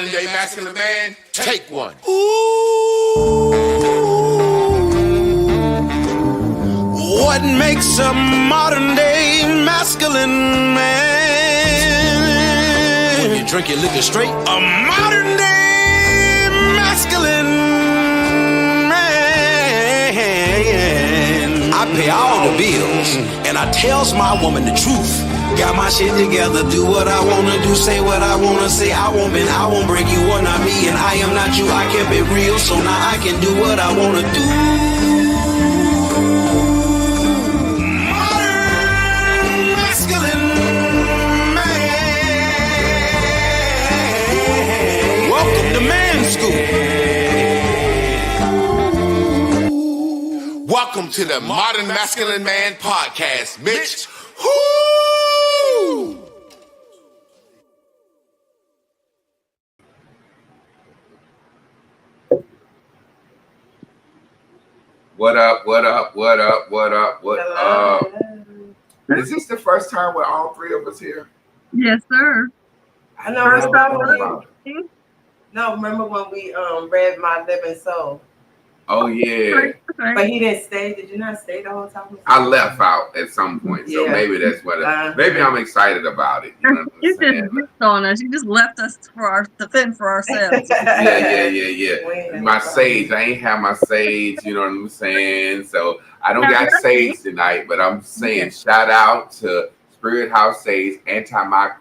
modern day masculine man, take one. What makes a modern day masculine man? When you drink your liquor straight. A modern day masculine man. I pay all the bills and I tells my woman the truth. Got my shit together, do what I wanna do, say what I wanna say. I won't break you, are not me, and I am not you. I kept it real, so now I can do what I wanna do. Modern masculine man. Welcome to Man School. Welcome to the Modern Masculine Man Podcast, Mitch. What up? Is this the first time with all three of us here? Yes, sir. I know. No, remember when we read My Living Soul? Oh yeah. But he didn't stay. Did you not stay the whole time? I left out at some point, so maybe that's what. Maybe I'm excited about it. You know what you just missed on us. You just left us to fend for ourselves. Yeah. My sage. I ain't have my sage. You know what I'm saying? So I don't got sage tonight, but I'm saying shout out to Spirit House Sage Antimicrobial.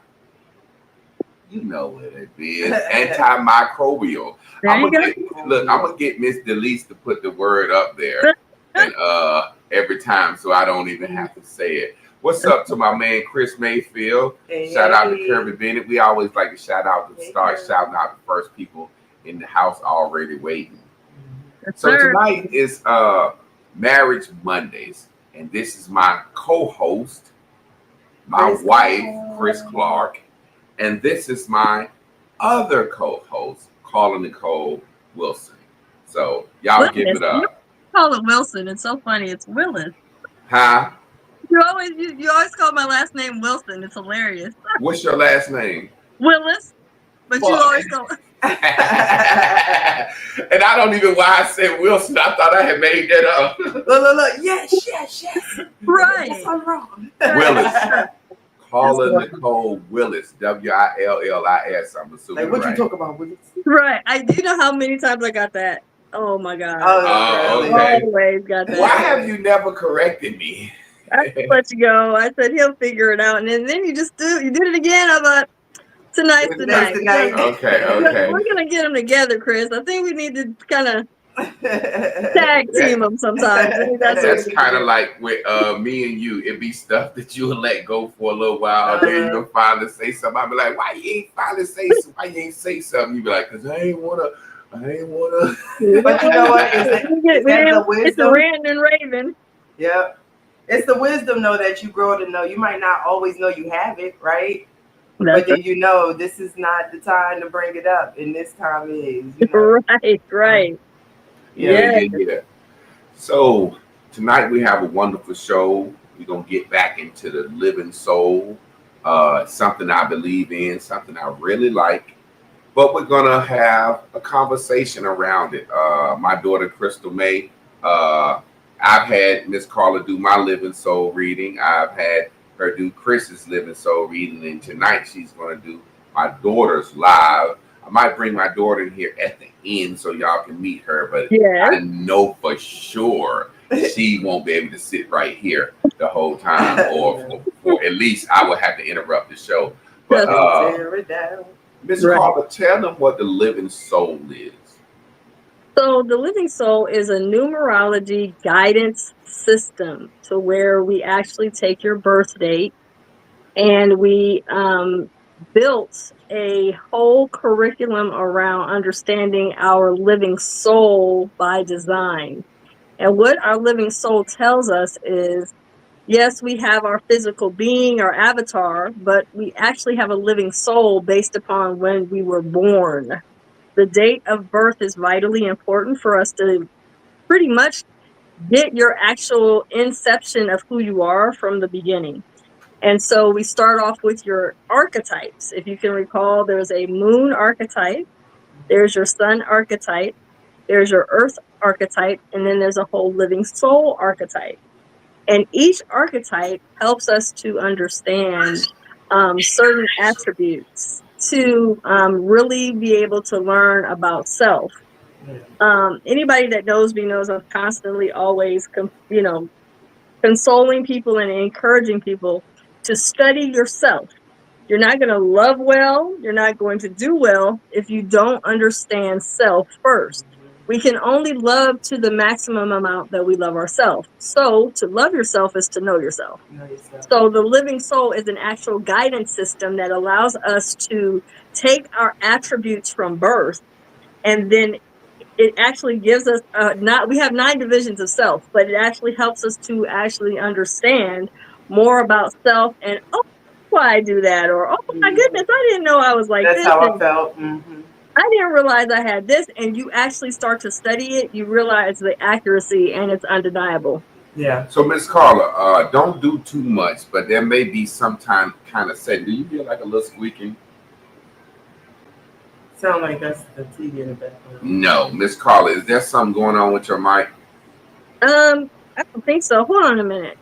You know what it is. Antimicrobial. I'm gonna get Miss Delise to put the word up there and every time so I don't even have to say it. What's up to my man Chris Mayfield? Hey. Shout out to Kirby Bennett. We always like to shout out to start shouting out the first people in the house already waiting. So tonight is Marriage Mondays, and this is my co-host, my wife, Chris Clark. And this is my other co-host, Carla Nicole Wilson. So y'all Willis. Give it up. You call it Wilson. It's so funny. It's Willis. Huh? You always call my last name Wilson. It's hilarious. What's your last name? Willis. But you always call it. And I don't even why I said Wilson. I thought I had made that up. Look. Yes. Right. Yes, I'm wrong. Willis. Carla Nicole Willis, Willis. I'm assuming. Like, what you talk about, Willis? Right. I do know how many times I got that. Oh my God. Oh, okay. Always got that. Why have you never corrected me? I let you go. I said he'll figure it out, and then you did it again. I thought tonight's the night. Okay. We're gonna get them together, Chris. I think we need to kind of tag team them sometimes. That's kind of like with me and you. It be stuff that you'll let go for a little while, then you'll finally say something. I'll be like, why you ain't finally say something? Why you ain't say something? You be like, because I ain't wanna. But you know what? It's a rant and raving. Yeah. It's the wisdom, though, that you grow to know. You might not always know you have it, right? But then you know this is not the time to bring it up, and this time is. You know? Right. Yeah. So tonight we have a wonderful show. We're gonna get back into the living soul, something I believe in, something I really like. But we're gonna have a conversation around it. My daughter Crystal May. I've had Miss Carla do my living soul reading. I've had her do Chris's living soul reading, and tonight she's gonna do my daughter's live. I might bring my daughter in here at the end so y'all can meet her, but I know for sure she won't be able to sit right here the whole time, or at least I would have to interrupt the show. But Miss Carla, tell them what the living soul is. So the living soul is a numerology guidance system to where we actually take your birth date and we built a whole curriculum around understanding our living soul by design. And what our living soul tells us is, yes, we have our physical being, our avatar, but we actually have a living soul based upon when we were born. The date of birth is vitally important for us to pretty much get your actual inception of who you are from the beginning. And so we start off with your archetypes. If you can recall, there's a moon archetype, there's your sun archetype, there's your earth archetype, and then there's a whole living soul archetype. And each archetype helps us to understand certain attributes to really be able to learn about self. Anybody that knows me knows I'm constantly always, consoling people and encouraging people to study yourself. You're not going to love well, you're not going to do well if you don't understand self first. We can only love to the maximum amount that we love ourselves. So to love yourself is to know yourself. So the living soul is an actual guidance system that allows us to take our attributes from birth, and then it actually gives us we have 9 divisions of self, but it actually helps us to actually understand more about self and why I do that, or oh my goodness, I didn't know I was like That's this. how I felt. Mm-hmm. I didn't realize I had this, and you actually start to study it, you realize the accuracy, and it's undeniable. Yeah. So Miss Carla, don't do too much, but there may be some time kind of setting. Do you feel like a little squeaking? Sound like that's the TV in the background. No, Miss Carla, is there something going on with your mic? I don't think so. Hold on a minute.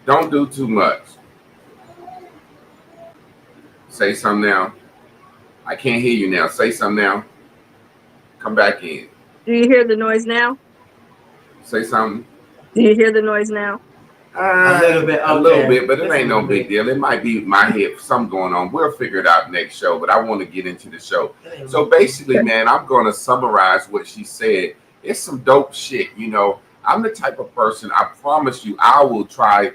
Don't do too much. Say something now. I can't hear you now. Say something now. Come back in. Do you hear the noise now? Say something. Do you hear the noise now? A little bit. A little bit, but it ain't no big deal. It might be my head, something going on. We'll figure it out next show, but I want to get into the show. So basically, man, I'm going to summarize what she said. It's some dope shit. You know, I'm the type of person, I promise you, I will try.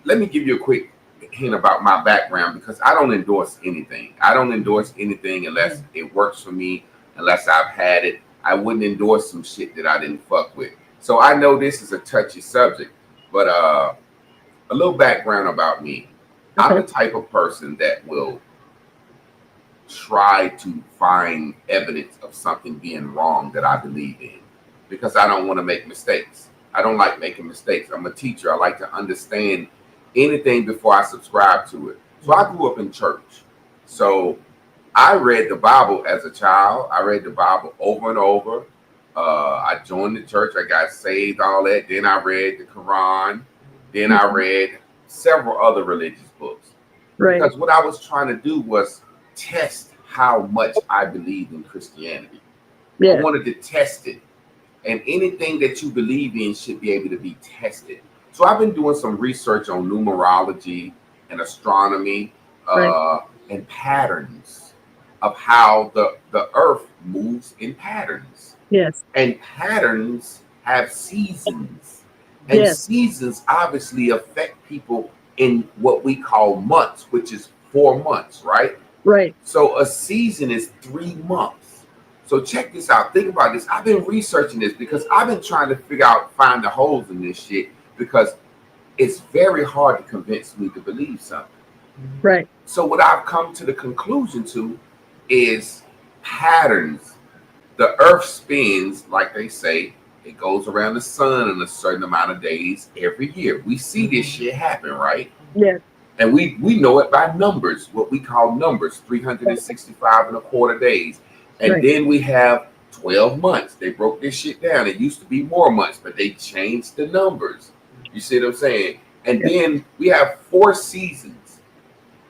Let me give you a quick hint about my background, because I don't endorse anything. I don't endorse anything unless it works for me, unless I've had it. I wouldn't endorse some shit that I didn't fuck with. So I know this is a touchy subject, but a little background about me. I'm the type of person that will try to find evidence of something being wrong that I believe in, because I don't want to make mistakes. I don't like making mistakes. I'm a teacher. I like to understand anything before I subscribe to it. So I grew up in church. So I read the Bible as a child. I read the Bible over and over. I joined the church. I got saved, all that. Then I read the Quran. Then I read several other religious books. Right. Because what I was trying to do was test how much I believed in Christianity. Yeah. I wanted to test it. And anything that you believe in should be able to be tested. So I've been doing some research on numerology and astronomy and patterns of how the earth moves in patterns. Yes. And patterns have seasons. And seasons obviously affect people in what we call months, which is 4 months, right? Right. So a season is 3 months. So check this out. Think about this. I've been researching this because I've been trying to find the holes in this shit, because it's very hard to convince me to believe something. Right. So what I've come to the conclusion to is patterns. The earth spins, like they say, it goes around the sun in a certain amount of days every year. We see this shit happen, right? Yes. And we know it by numbers, what we call numbers, 365 and a quarter days. And then we have 12 months. They broke this shit down. It used to be more months, but they changed the numbers. You see what I'm saying? And then we have 4 seasons,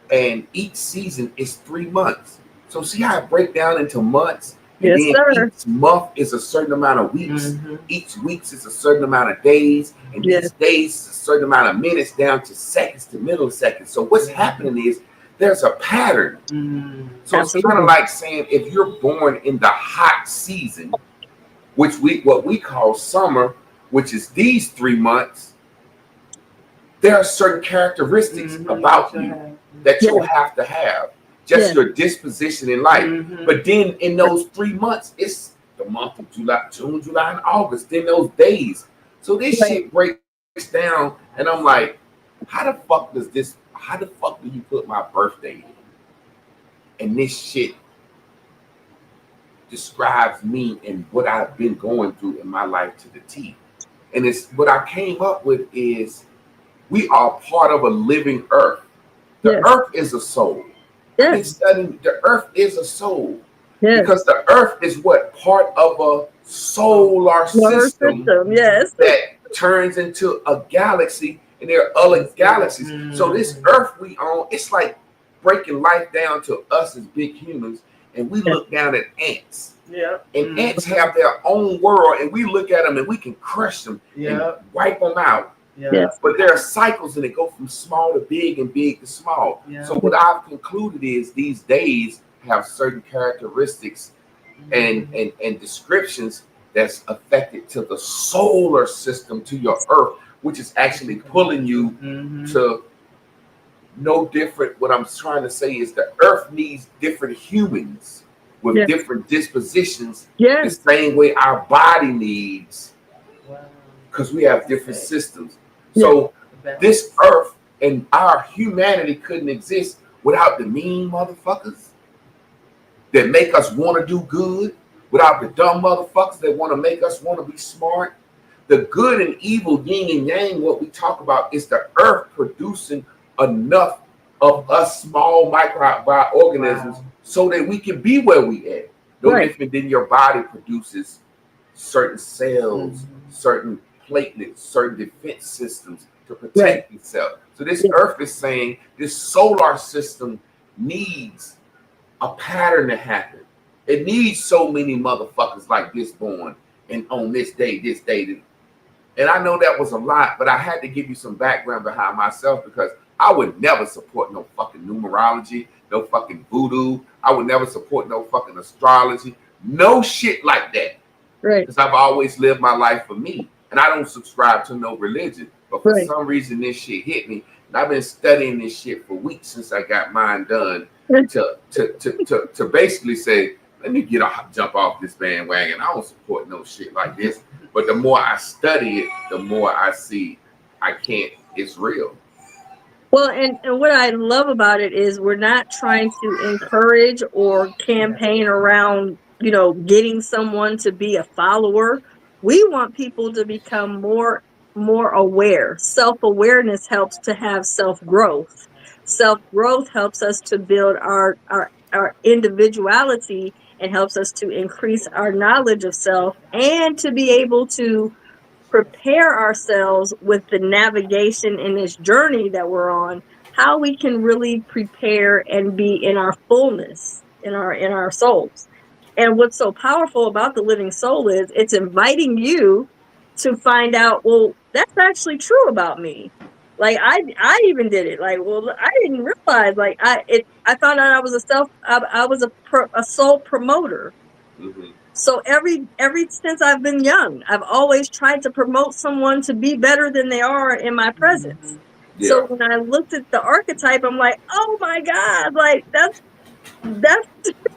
and each season is 3 months. So see how it breaks down into months? Yes, sir. Each month is a certain amount of weeks. Mm-hmm. Each week is a certain amount of days, and each days is a certain amount of minutes down to seconds to milliseconds. So what's happening is there's a pattern. Mm-hmm. So it's kind of like saying if you're born in the hot season, which what we call summer, which is these 3 months, there are certain characteristics about you that you'll have to have. Just your disposition in life. Mm-hmm. But then in those 3 months, it's the month of July, June, July, and August. Then those days. So this shit breaks down, and I'm like, how the fuck do you put my birthday in? And this shit describes me and what I've been going through in my life to the T. And it's what I came up with is we are part of a living earth. The earth is a soul. I've been studying the earth is a soul. Because the earth is what? Part of a solar system that turns into a galaxy, and there are other galaxies. So this earth we own, it's like breaking life down to us as big humans, and we look down at ants. And ants have their own world, and we look at them and we can crush them and wipe them out. But there are cycles, and they go from small to big and big to small. So what I've concluded is these days have certain characteristics and descriptions that's affected to the solar system, to your earth, which is actually pulling you to no different. What I'm trying to say is the earth needs different humans with different dispositions, the same way our body needs, because we have different systems. So this earth and our humanity couldn't exist without the mean motherfuckers that make us want to do good, without the dumb motherfuckers that want to make us want to be smart. The good and evil, yin and yang, what we talk about is the earth producing enough of us small microorganisms so that we can be where we at. No different than your body produces certain cells, certain platelets, certain defense systems to protect itself. So this earth is saying this solar system needs a pattern to happen. It needs so many motherfuckers like this born and on this day. And I know that was a lot, but I had to give you some background behind myself because I would never support no fucking numerology, no fucking voodoo. I would never support no fucking astrology, no shit like that. Because I've always lived my life for me, and I don't subscribe to no religion. But for some reason, this shit hit me, and I've been studying this shit for weeks since I got mine done to basically say, let me jump off this bandwagon. I don't support no shit like this. But the more I study it, the more I see it's real. Well, and what I love about it is we're not trying to encourage or campaign around, getting someone to be a follower. We want people to become more aware. Self-awareness helps to have self-growth. Self-growth helps us to build our individuality and helps us to increase our knowledge of self and to be able to prepare ourselves with the navigation in this journey that we're on, how we can really prepare and be in our fullness, in our souls. And what's so powerful about the living soul is it's inviting you to find out, well, that's actually true about me. Like I even did it. Like, well, I didn't realize. Like I found out I was a soul promoter. So every since I've been young, I've always tried to promote someone to be better than they are in my presence. So when I looked at the archetype, I'm like, oh my God, like that's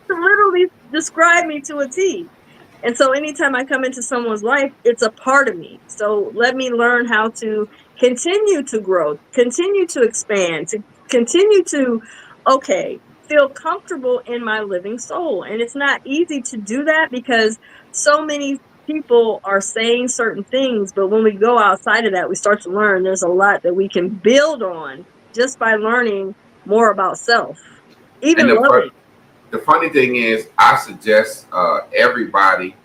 literally describe me to a T. And so anytime I come into someone's life, it's a part of me. So let me learn how to continue to grow, continue to expand, to continue to, feel comfortable in my living soul. And it's not easy to do that because so many people are saying certain things. But when we go outside of that, we start to learn there's a lot that we can build on just by learning more about self. Even the funny thing is, I suggest everybody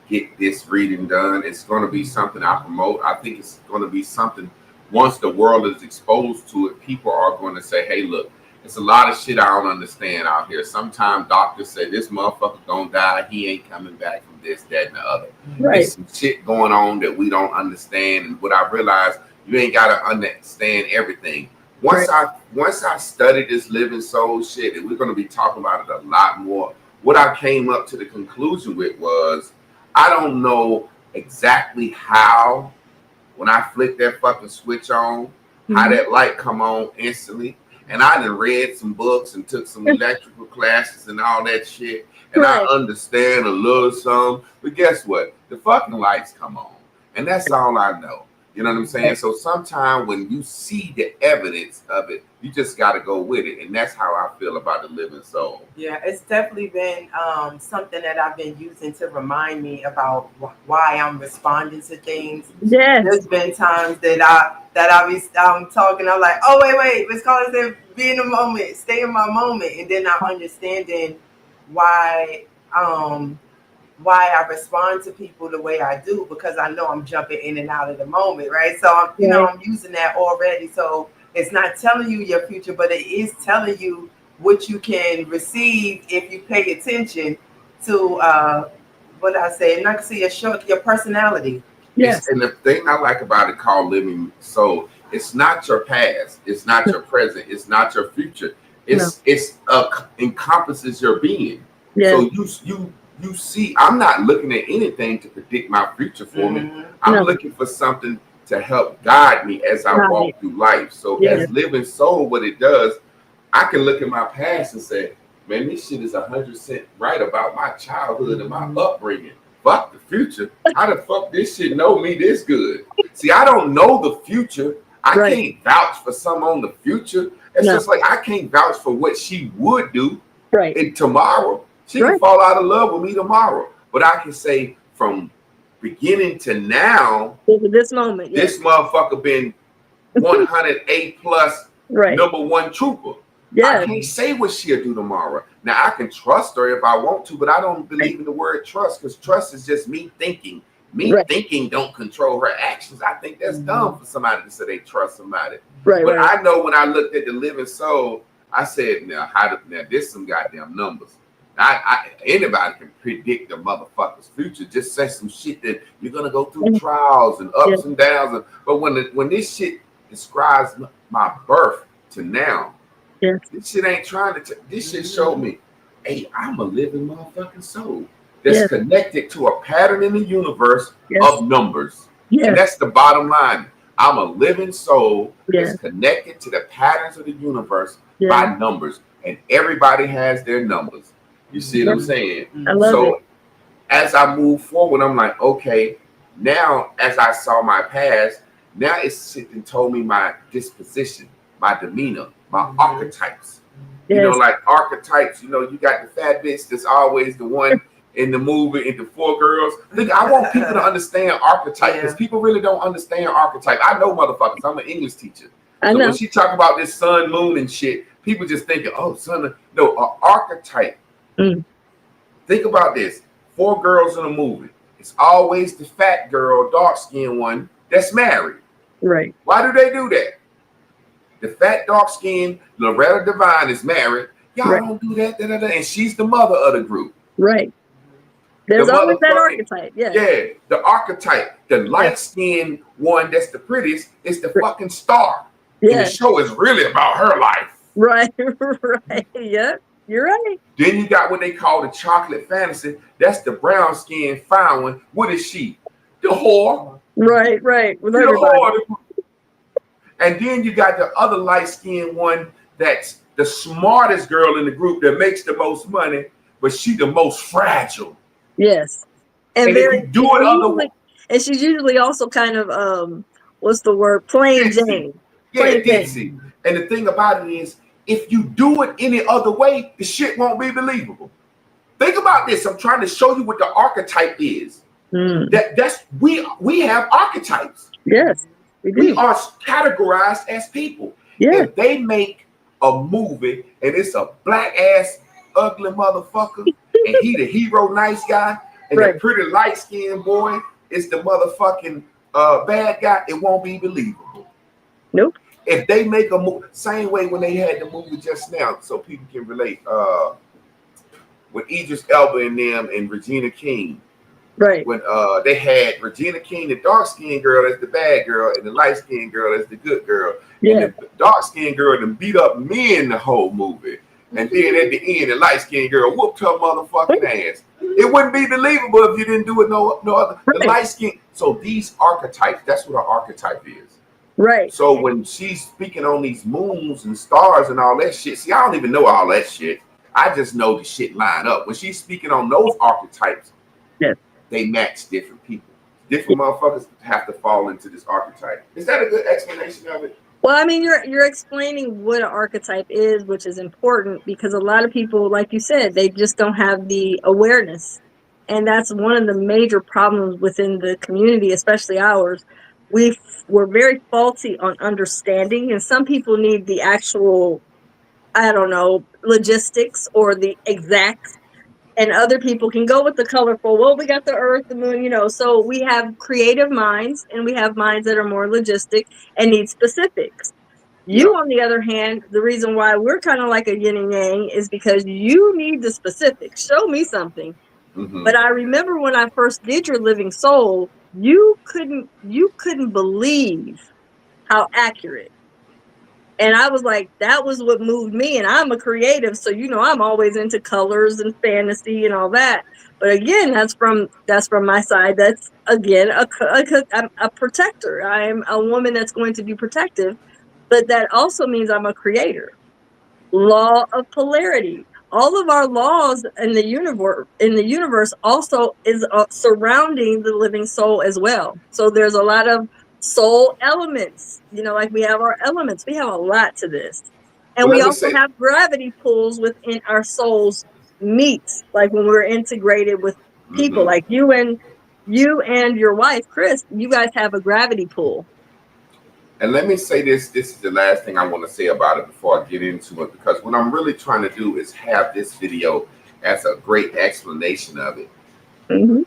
get this reading done. It's going to be something I promote. I think it's going to be something, once the world is exposed to it, people are going to say, hey, look, it's a lot of shit I don't understand out here. Sometimes doctors say this motherfucker gonna die. He ain't coming back from this, that, and the other. There's some shit going on that we don't understand. And what I realized, you ain't got to understand everything. Once I studied this living soul shit, and we're going to be talking about it a lot more, what I came up to the conclusion with was, I don't know exactly how, when I flick that fucking switch on, how that light come on instantly. And I done read some books and took some electrical classes and all that shit. And I understand a little something. But guess what? The fucking lights come on. And that's all I know. You know what I'm saying? So sometimes when you see the evidence of it, you just got to go with it. And that's how I feel about the living soul. Yeah, it's definitely been something that I've been using to remind me about why I'm responding to things. There's been times that that I be talking. I'm like, oh wait, let's call it be in the moment, stay in my moment, and then I'm understanding why I respond to people the way I do, because I know I'm jumping in and out of the moment, right? So I'm using that already. So it's not telling you your future, but it is telling you what you can receive if you pay attention to what I say, not to see your personality. Yes. And the thing I like about it called living soul, it's not your past, it's not your present, it's not your future. It's encompasses your being. Yes. So you see, I'm not looking at anything to predict my future for me. I'm looking for something to help guide me as I walk through life. So as living soul, what it does, I can look at my past and say, man, this shit is 100% right about my childhood and my upbringing. Fuck the future. How the fuck this shit know me this good? See, I don't know the future. I can't vouch for some on the future. It's just like I can't vouch for what she would do in tomorrow. She can fall out of love with me tomorrow. But I can say from beginning to now, this moment, this motherfucker been 108 plus number one trooper. I can't say what she'll do tomorrow. Now I can trust her if I want to, but I don't believe in the word trust, because trust is just me thinking. Thinking don't control her actions. I think that's dumb for somebody to say they trust somebody. But I know when I looked at the living soul, I said, now this some goddamn numbers. Anybody can predict the motherfucker's future. Just say some shit that you're gonna go through trials and ups and downs. But when this shit describes my birth to now, this shit ain't trying to. This shit showed me, hey, I'm a living motherfucking soul that's connected to a pattern in the universe of numbers, and that's the bottom line. I'm a living soul that's connected to the patterns of the universe by numbers, and everybody has their numbers. You see what I'm saying? I love it. As I move forward, I'm like, okay, now as I saw my past, now it's sitting and told me my disposition, my demeanor, my archetypes. You know, like archetypes, you got the fat bitch that's always the one in the movie, in the four girls. Look, I want people to understand archetype, because people really don't understand archetype. I know motherfuckers. I'm an English teacher. So when she talk about this sun, moon, and shit, people just thinking, oh, sun. No, an archetype. Think about this. 4 girls in a movie. It's always the fat girl, dark-skinned one that's married. Right. Why do they do that? The fat, dark-skinned Loretta Devine is married. Y'all don't do that, and she's the mother of the group. Right. There's always that archetype. Yeah, the archetype. The light-skinned one that's the prettiest is the fucking star. And the show is really about her life. Right. Yep. You're right. Then you got what they call the chocolate fantasy. That's the brown skinned fine one. What is she? The whore. Right. With everybody. Whore. And then you got the other light skinned one that's the smartest girl in the group that makes the most money, but she the most fragile. Yes. And if you do it otherwise. And she's usually also kind of what's the word? Plain Jane. Dixie. And the thing about it is, if you do it any other way, the shit won't be believable. Think about this. I'm trying to show you what the archetype is. We have archetypes. Yes, we do. We are categorized as people. If they make a movie and it's a black ass ugly motherfucker and he the hero nice guy, and the pretty light skinned boy is the motherfucking bad guy, it won't be believable. Nope. If they make a movie, same way when they had the movie just now, so people can relate, with Idris Elba and them and Regina King. Right. When they had Regina King, the dark-skinned girl as the bad girl, and the light-skinned girl as the good girl. Yeah. And the dark-skinned girl then beat up men the whole movie. And then at the end, the light-skinned girl whooped her motherfucking ass. It wouldn't be believable if you didn't do it no other. The light-skinned. So these archetypes, that's what an archetype is. Right. So when she's speaking on these moons and stars and all that shit, see, I don't even know all that shit. I just know the shit line up. When she's speaking on those archetypes, they match different people. Different motherfuckers have to fall into this archetype. Is that a good explanation of it? Well, I mean, you're explaining what an archetype is, which is important, because a lot of people, like you said, they just don't have the awareness. And that's one of the major problems within the community, especially ours. we're very faulty on understanding, and some people need the actual, I don't know, logistics or the exact, and other people can go with the colorful. Well, we got the earth, the moon, so we have creative minds and we have minds that are more logistic and need specifics. You, Yeah. on the other hand, the reason why we're kind of like a yin and yang is because you need the specifics. Show me something. Mm-hmm. But I remember when I first did your living soul, you couldn't believe how accurate. And I was like, that was what moved me. And I'm a creative, so I'm always into colors and fantasy and all that. But again, that's from my side. That's again I'm a protector. I'm a woman that's going to be protective, but that also means I'm a creator. Law of polarity. All of our laws in the universe also is surrounding the living soul as well. So there's a lot of soul elements, like we have our elements. We have a lot to this. And Well, we let me also say, have gravity pulls within our souls meets, like when we're integrated with people mm-hmm. like you and your wife, Chris, you guys have a gravity pull. And let me say this. This is the last thing I want to say about it before I get into it, because what I'm really trying to do is have this video as a great explanation of it. Mm-hmm.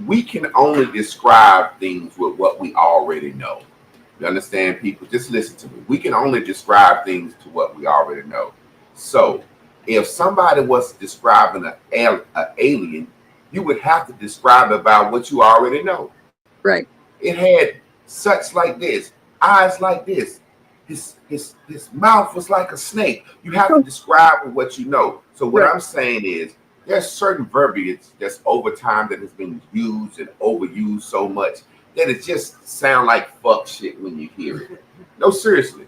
We can only describe things with what we already know. You understand, people? Just listen to me. We can only describe things to what we already know. So if somebody was describing an alien, you would have to describe about what you already know. Right. It had such like this, eyes like this. His mouth was like a snake. You have to describe what you know. So what I'm saying is, there's certain verbiage that's over time that has been used and overused so much that it just sound like fuck shit when you hear it. No, seriously.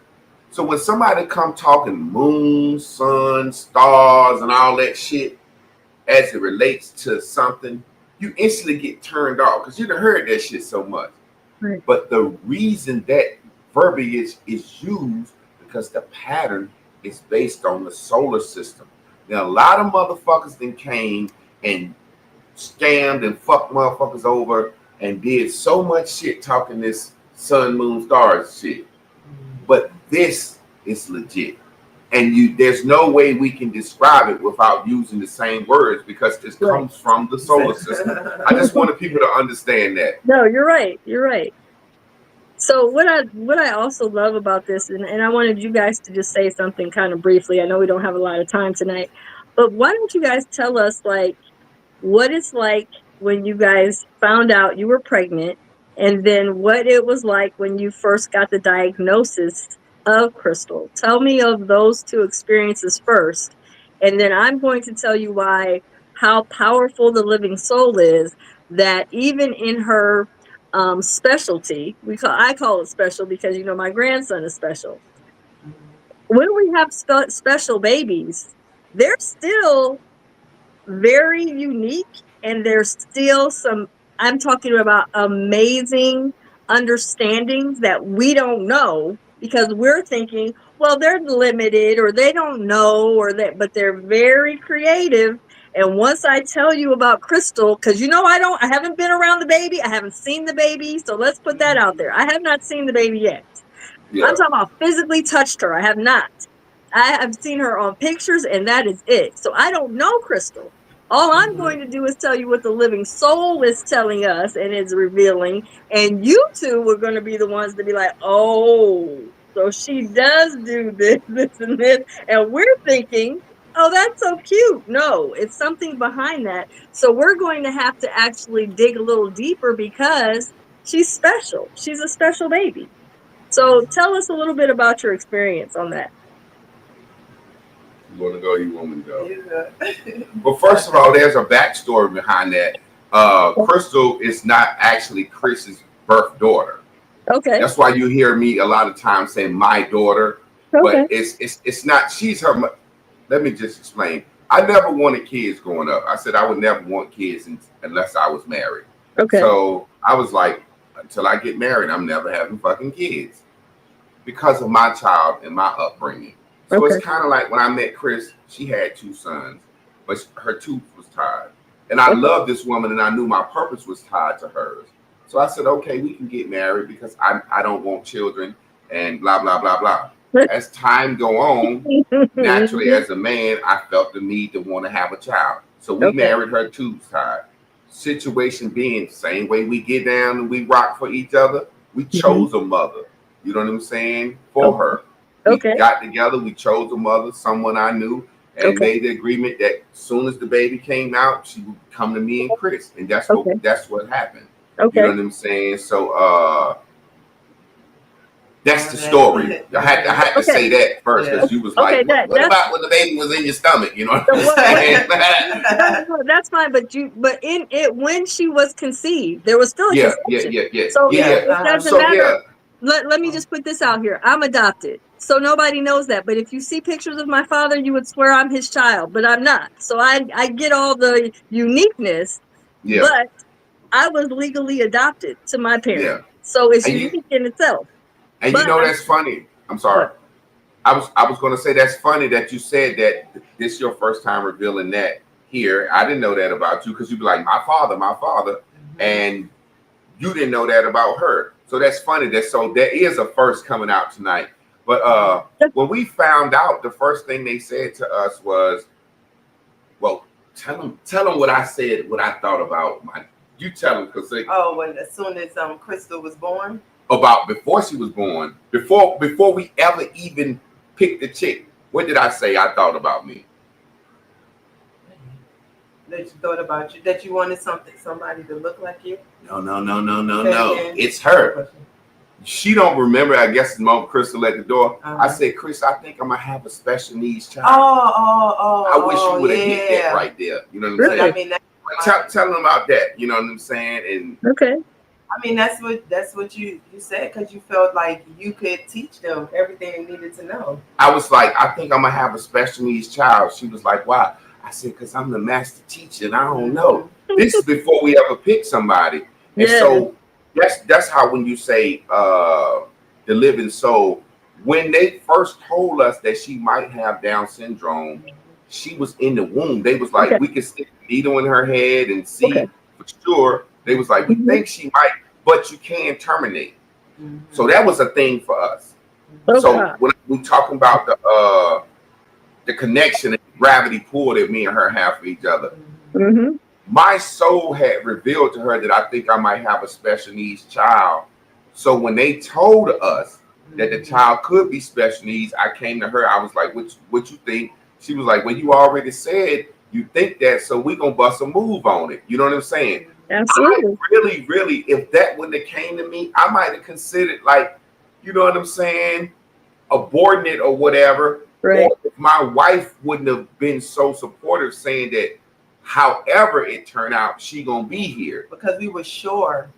So when somebody come talking moon, sun, stars, and all that shit as it relates to something, you instantly get turned off because you've heard that shit so much. Right. But the reason that verbiage is used because the pattern is based on the solar system. Now, a lot of motherfuckers then came and scammed and fucked motherfuckers over and did so much shit talking this sun, moon, stars shit. But this is legit. And there's no way we can describe it without using the same words because this comes from the solar system. I just wanted people to understand that. No, you're right. You're right. So what I also love about this, and I wanted you guys to just say something kind of briefly. I know we don't have a lot of time tonight, but why don't you guys tell us like what it's like when you guys found out you were pregnant, and then what it was like when you first got the diagnosis of Crystal. Tell me of those two experiences first, and then I'm going to tell you how powerful the living soul is, that even in her specialty, I call it special because my grandson is special. When we have special babies, they're still very unique, and there's still some, I'm talking about amazing understandings that we don't know because we're thinking, well, they're limited or they don't know but they're very creative. And once I tell you about Crystal, because I haven't been around the baby, I haven't seen the baby, so let's put that out there. I have not seen the baby yet. Yeah. I'm talking about physically touched her. I have not. I have seen her on pictures, and that is it. So I don't know Crystal. All I'm going to do is tell you what the living soul is telling us and is revealing. And you two were going to be the ones to be like, oh, so she does do this, this, and this. And we're thinking, oh, that's so cute. No, it's something behind that. So we're going to have to actually dig a little deeper because she's special. She's a special baby. So tell us a little bit about your experience on that. You want to go? You want me to go? Yeah. Well, first of all, there's a backstory behind that. Crystal is not actually Chris's birth daughter. Okay. That's why you hear me a lot of times saying my daughter, but it's not. She's her. Let me just explain. I never wanted kids growing up. I said I would never want kids unless I was married. Okay. So I was like, until I get married, I'm never having fucking kids because of my child and my upbringing. So it's kind of like when I met Chris, she had 2 sons, but her tooth was tied. And I love this woman, and I knew my purpose was tied to hers. So I said, okay, we can get married because I don't want children and blah, blah, blah, blah. As time go on, naturally as a man, I felt the need to want to have a child. So we married her 2 times. Situation being, same way we get down and we rock for each other, we chose a mother. You know what I'm saying? For her. We got together, we chose a mother, someone I knew, and made the agreement that as soon as the baby came out, she would come to me and Chris. And that's what happened. You know what I'm saying? So that's the story. I had to say that first because you was like, what about when the baby was in your stomach? You know what I'm saying? That's fine, but in it when she was conceived, there was still a conception. So it doesn't matter. Let me just put this out here. I'm adopted, so nobody knows that. But if you see pictures of my father, you would swear I'm his child, but I'm not. So I get all the uniqueness, but I was legally adopted to my parents. So it's unique in itself. And you know that's funny. I'm sorry. I was going to say that's funny that you said that this is your first time revealing that here. I didn't know that about you because you'd be like, my father, and you didn't know that about her. So that's funny. So there is a first coming out tonight. But when we found out, the first thing they said to us was, well, tell them what I said, what I thought about you tell them because as soon as Crystal was born. About before she was born, before we ever even picked the chick, what did I say I thought about me? That you thought about you, that you wanted somebody to look like you? No. It's her. She don't remember, I guess, Mom Crystal at the door. I said, Chris, I think I'm gonna have a special needs child. I wish you would have hit that right there. You know what I'm saying? I mean, tell them about that. You know what I'm saying? And I mean, that's what you said because you felt like you could teach them everything they needed to know. I was like, I think I'm gonna have a special needs child. She was like, why? I said, because I'm the master teacher and I don't know. This is before we ever pick somebody. And so that's how when you say the living soul, when they first told us that she might have Down syndrome, she was in the womb. They was like, we can stick a needle in her head and see for sure. They was like, we think she might, but you can terminate. So that was a thing for us. So when we talking about the connection and gravity pull that me and her have for each other, my soul had revealed to her that I think I might have a special needs child. So when they told us that the child could be special needs, I came to her. I was like, what you think? She was like, well, you already said you think that, so we gonna bust a move on it. You know what I'm saying? Absolutely. I really, if that wouldn't have came to me, I might have considered, like, you know what I'm saying, aborting it or whatever. Right. Or if my wife wouldn't have been so supportive, saying that however it turned out, she gonna be here. Because we were sure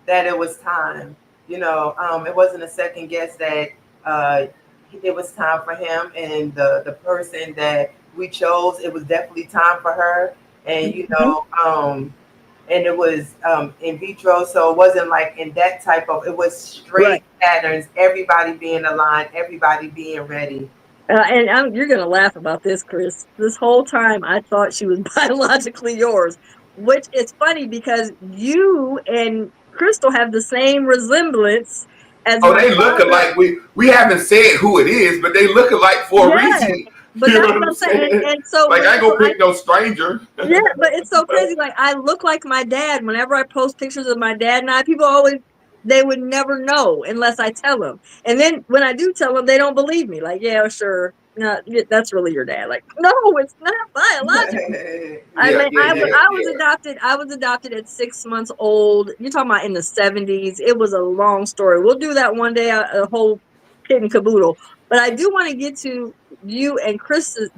that it was time. You know, it wasn't a second guess that it was time for him, and the person that we chose, it was definitely time for her. And you know, and it was in vitro, so it wasn't like in that type of. It was straight patterns. Everybody being aligned, everybody being ready. And you're gonna laugh about this, Chris. This whole time, I thought she was biologically yours, which is funny because you and Crystal have the same resemblance. As they look alike. We haven't said who it is, but they look alike for a reason. But that's what I'm saying. And so, like, I ain't gonna pick no stranger. Yeah, but it's so crazy. Like, I look like my dad. Whenever I post pictures of my dad and I, people always, they would never know unless I tell them. And then when I do tell them, they don't believe me. Like, yeah, sure. No, that's really your dad. Like, no, it's not biological. I was adopted. I was adopted at 6 months old. You're talking about in the 70s. It was a long story. We'll do that one day, a whole kit and caboodle. But I do want to get to you and Chris's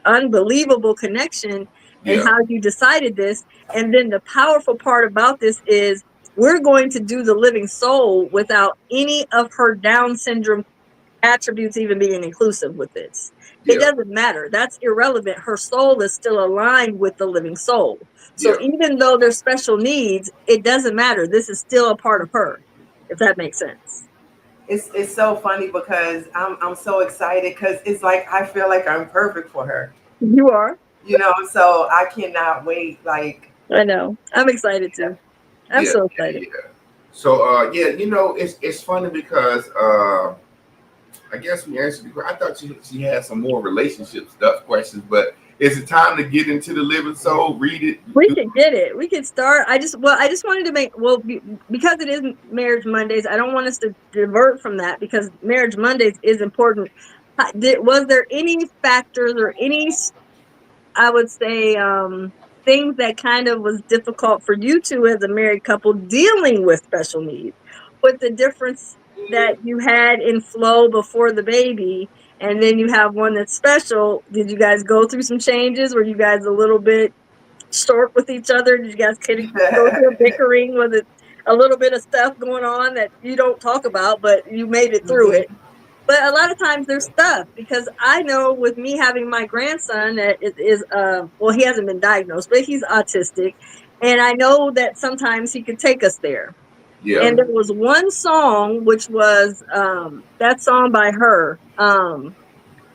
unbelievable connection and how you decided this. And then the powerful part about this is we're going to do the living soul without any of her Down syndrome attributes even being inclusive with this. It doesn't matter. That's irrelevant. Her soul is still aligned with the living soul. So even though there's special needs, it doesn't matter. This is still a part of her, if that makes sense. It's so funny because I'm so excited because it's like I feel like I'm perfect for her. You are. You know, so I cannot wait. Like I know. I'm excited too. I'm Yeah, so yeah, excited. yeah. So yeah, it's funny because I guess we answered the question. I thought she had some more relationship stuff questions, but is it time to get into the living soul? Read it. We could get it. We could start. I just wanted to make, because it is Marriage Mondays, I don't want us to divert from that, because Marriage Mondays is important. Was there any factors or any, I would say, things that kind of was difficult for you two as a married couple dealing with special needs, with the difference that you had in flow before the baby, and then you have one that's special? Did you guys go through some changes? Were you guys a little bit short with each other? Did you guys go through bickering? Was it a little bit of stuff going on that you don't talk about, but you made it through it? But a lot of times there's stuff, because I know with me having my grandson that is well, he hasn't been diagnosed, but he's autistic, and I know that sometimes he could take us there. Yeah. And there was one song, which was that song by her.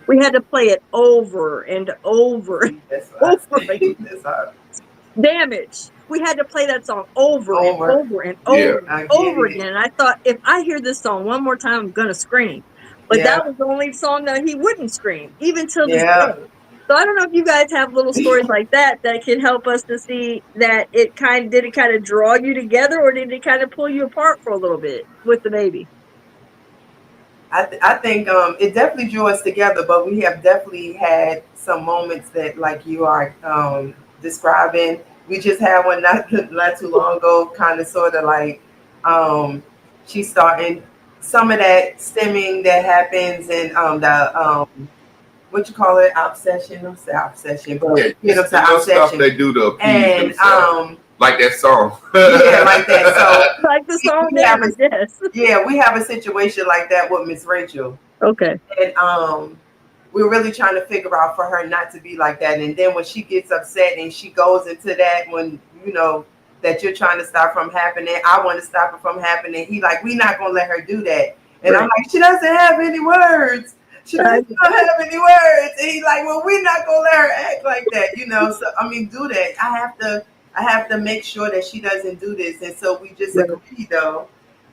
We had to play it over and over and over again. Damage. We had to play that song over and over and over and over again. And I thought, if I hear this song one more time, I'm gonna scream. But that was the only song that he wouldn't scream, even till this day. So I don't know if you guys have little stories like that can help us to see that it kind of draw you together, or did it kind of pull you apart for a little bit with the baby? I think it definitely drew us together, but we have definitely had some moments that, like you are describing. We just had one not too long ago, kind of sort of like she's starting some of that stimming that happens in the what you call it, obsession. Don't say obsession, but obsession. They do to appease and themselves. Like that song. Yeah, like that. So like the song, yes. Yeah, we have a situation like that with Miss Rachel. Okay. And we're really trying to figure out for her not to be like that. And then when she gets upset and she goes into that, when you know that you're trying to stop from happening, I want to stop it from happening. He like, we're not gonna let her do that. And I'm like, she doesn't have any words. She doesn't have any words. And he's like, well, we're not gonna let her act like that, you know. So I mean, do that. I have to make sure that she doesn't do this. And so we just agreed, though,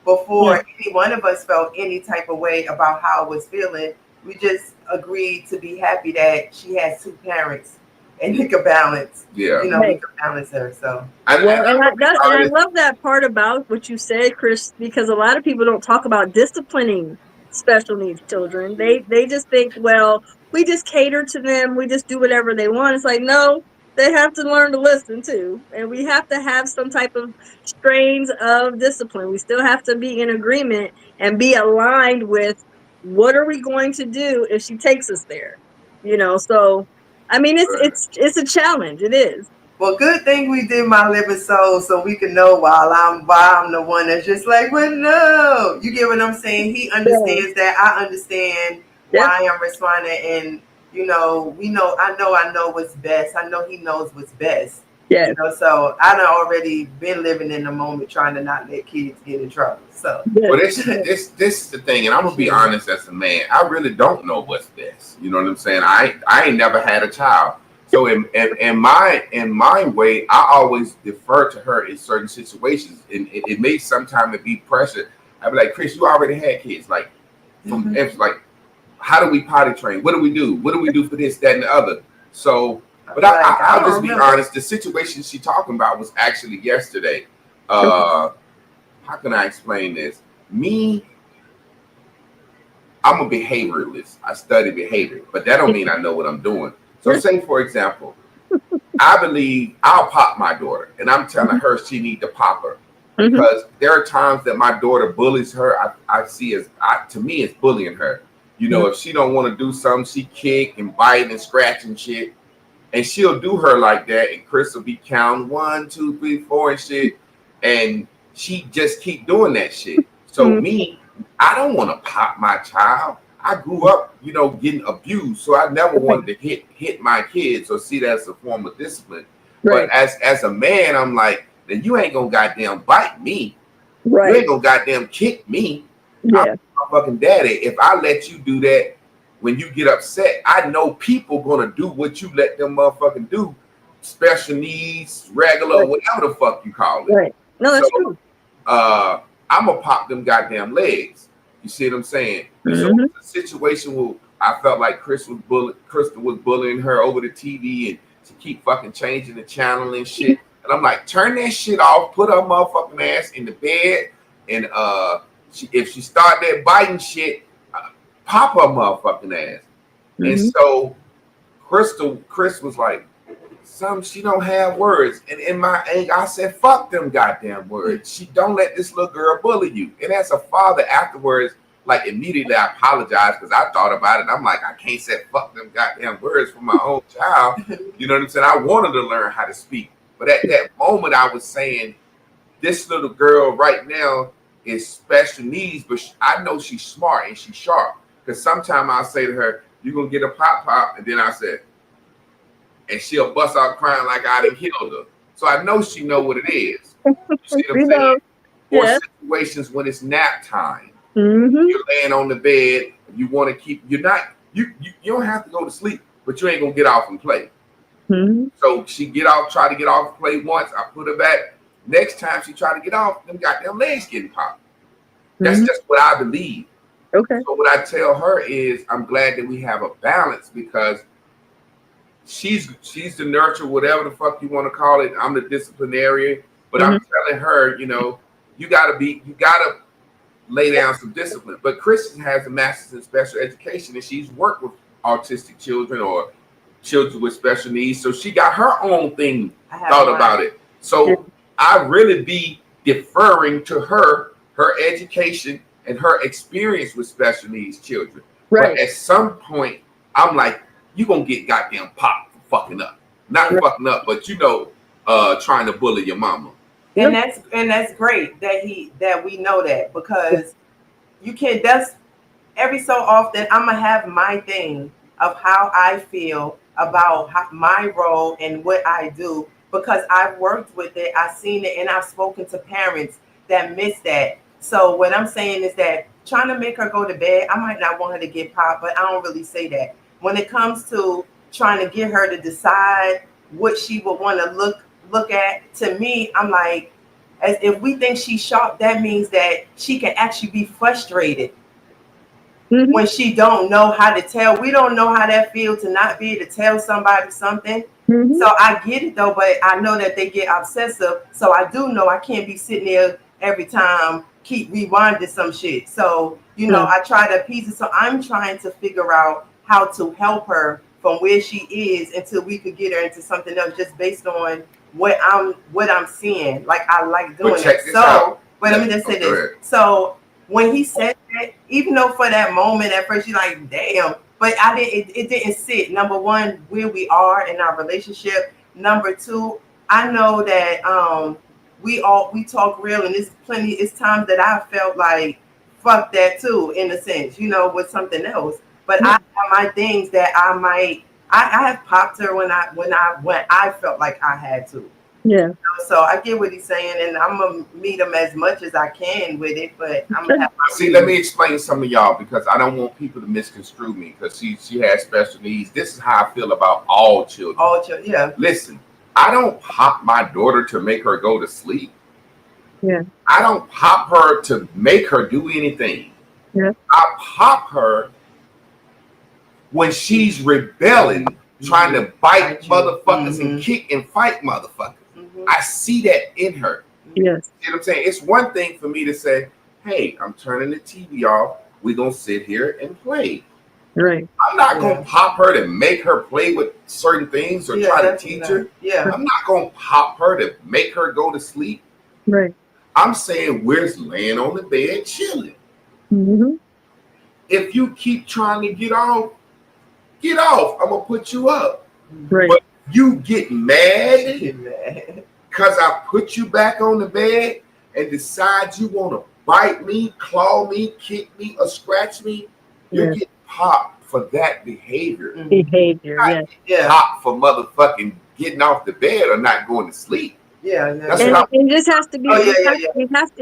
before any one of us felt any type of way about how I was feeling, we just agreed to be happy that she has two parents and we could balance. Yeah. You know, we could balance her. So I love that part about what you said, Chris, because a lot of people don't talk about disciplining special needs children. They just think, well, we just cater to them, we just do whatever they want. It's like, no, they have to learn to listen too, and we have to have some type of strains of discipline. We still have to be in agreement and be aligned with what are we going to do if she takes us there, you know. So I mean, it's a challenge. It is. Well, good thing we did My Living Soul so we can know why I'm the one that's just like, well, no, you get what I'm saying? He understands that. I understand why I'm responding, and you know, I know what's best. I know he knows what's best. Yeah. You know, so I done already been living in the moment, trying to not let kids get in trouble. So well, this is the thing, and I'm gonna be honest as a man, I really don't know what's best. You know what I'm saying? I ain't never had a child. So in my way, I always defer to her in certain situations, and it may sometimes be pressure. I'd be like, Chris, you already had kids, like from like, how do we potty train? What do we do? What do we do for this, that, and the other? So, but I'll just be honest. The situation she's talking about was actually yesterday. How can I explain this? I'm a behavioralist. I study behavior, but that don't mean I know what I'm doing. So say, for example, I believe I'll pop my daughter, and I'm telling her she need to pop her. Because there are times that my daughter bullies her. I see to me, it's bullying her. You know, if she don't want to do something, she kick and bite and scratch and shit. And she'll do her like that. And Chris will be counting 1, 2, 3, 4 and shit. And she just keep doing that shit. So I don't want to pop my child. I grew up, you know, getting abused. So I never wanted to hit my kids or see that as a form of discipline. Right. But as a man, I'm like, then you ain't gonna goddamn bite me. Right. You ain't gonna goddamn kick me. Yeah. I'm my fucking daddy. If I let you do that when you get upset, I know people gonna do what you let them motherfucking do. special needs, regular, whatever the fuck you call it. Right. No, that's true. I'm gonna pop them goddamn legs. You see what I'm saying? So it's a situation where I felt like Crystal was bullying her over the TV and to keep fucking changing the channel and shit. And I'm like, turn that shit off, put her motherfucking ass in the bed, and if she start that biting shit, pop her motherfucking ass. And so Chris was like, she don't have words. And in my anger, I said, fuck them goddamn words. She don't let this little girl bully you. And as a father afterwards, like immediately I apologized because I thought about it. I'm like, I can't say fuck them goddamn words for my own child. You know what I'm saying? I wanted to learn how to speak. But at that moment, I was saying, this little girl right now is special needs, but I know she's smart and she's sharp. Because sometimes I'll say to her, you're going to get a pop, and then I said, and she'll bust out crying like I done killed her. So I know she know what it is. You see what I'm saying? Or situations when it's nap time. You're laying on the bed, you want to keep, you don't have to go to sleep, but you ain't going to get off and play. So she try to get off and play once, I put her back. Next time she try to get off, them goddamn legs getting popped. That's just what I believe. Okay. So what I tell her is, I'm glad that we have a balance because she's the nurture, whatever the fuck you want to call it. I'm the disciplinarian, but I'm telling her, you gotta lay down some discipline. But Kristen has a master's in special education, and she's worked with autistic children or children with special needs, so she got her own thing thought about it. So I really be deferring to her education and her experience with special needs children. Right. But at some point, I'm like, you gonna get goddamn popped for fucking up. Not fucking up, but trying to bully your mama. And that's great that we know that, because you can't. That's every so often I'm gonna have my thing of how I feel about my role and what I do, because I've worked with it, I've seen it, and I've spoken to parents that miss that. So what I'm saying is that trying to make her go to bed, I might not want her to get popped, but I don't really say that. When it comes to trying to get her to decide what she would want to look at, to me, I'm like, as if we think she's sharp, that means that she can actually be frustrated when she don't know how to tell. We don't know how that feels to not be able to tell somebody something. So I get it though, but I know that they get obsessive. So I do know I can't be sitting there every time keep rewinding some shit. So, I try to appease it. So I'm trying to figure out how to help her from where she is until we could get her into something else, just based on what I'm seeing. Like, I like doing it. So, but let me just say this. So when he said that, even though for that moment at first you're like, damn, but it didn't sit. Number one, where we are in our relationship. Number two, I know that we talk real, and it's times that I felt like fuck that too, in a sense, with something else. But I have my things that I have popped her when I felt like I had to. Yeah. So I get what he's saying, and I'm gonna meet him as much as I can with it. But I'm gonna have to see. Let me explain some of y'all, because I don't want people to misconstrue me, because she has special needs. This is how I feel about all children. All children, yeah. Listen, I don't pop my daughter to make her go to sleep. Yeah. I don't pop her to make her do anything. Yeah. I pop her when she's rebelling, trying to bite motherfuckers and kick and fight motherfuckers. I see that in her. Yes. You know what I'm saying? It's one thing for me to say, hey, I'm turning the TV off. We're going to sit here and play. Right. I'm not going to pop her to make her play with certain things or try to teach her. Yeah. I'm not going to pop her to make her go to sleep. Right. I'm saying we're laying on the bed chilling. If you keep trying to get off, I'm going to put you up. Right. But you get mad because I put you back on the bed and decide you want to bite me, claw me, kick me, or scratch me, you get popped for that behavior. Yeah. Popped for motherfucking getting off the bed or not going to sleep. Yeah. That's and this has to be.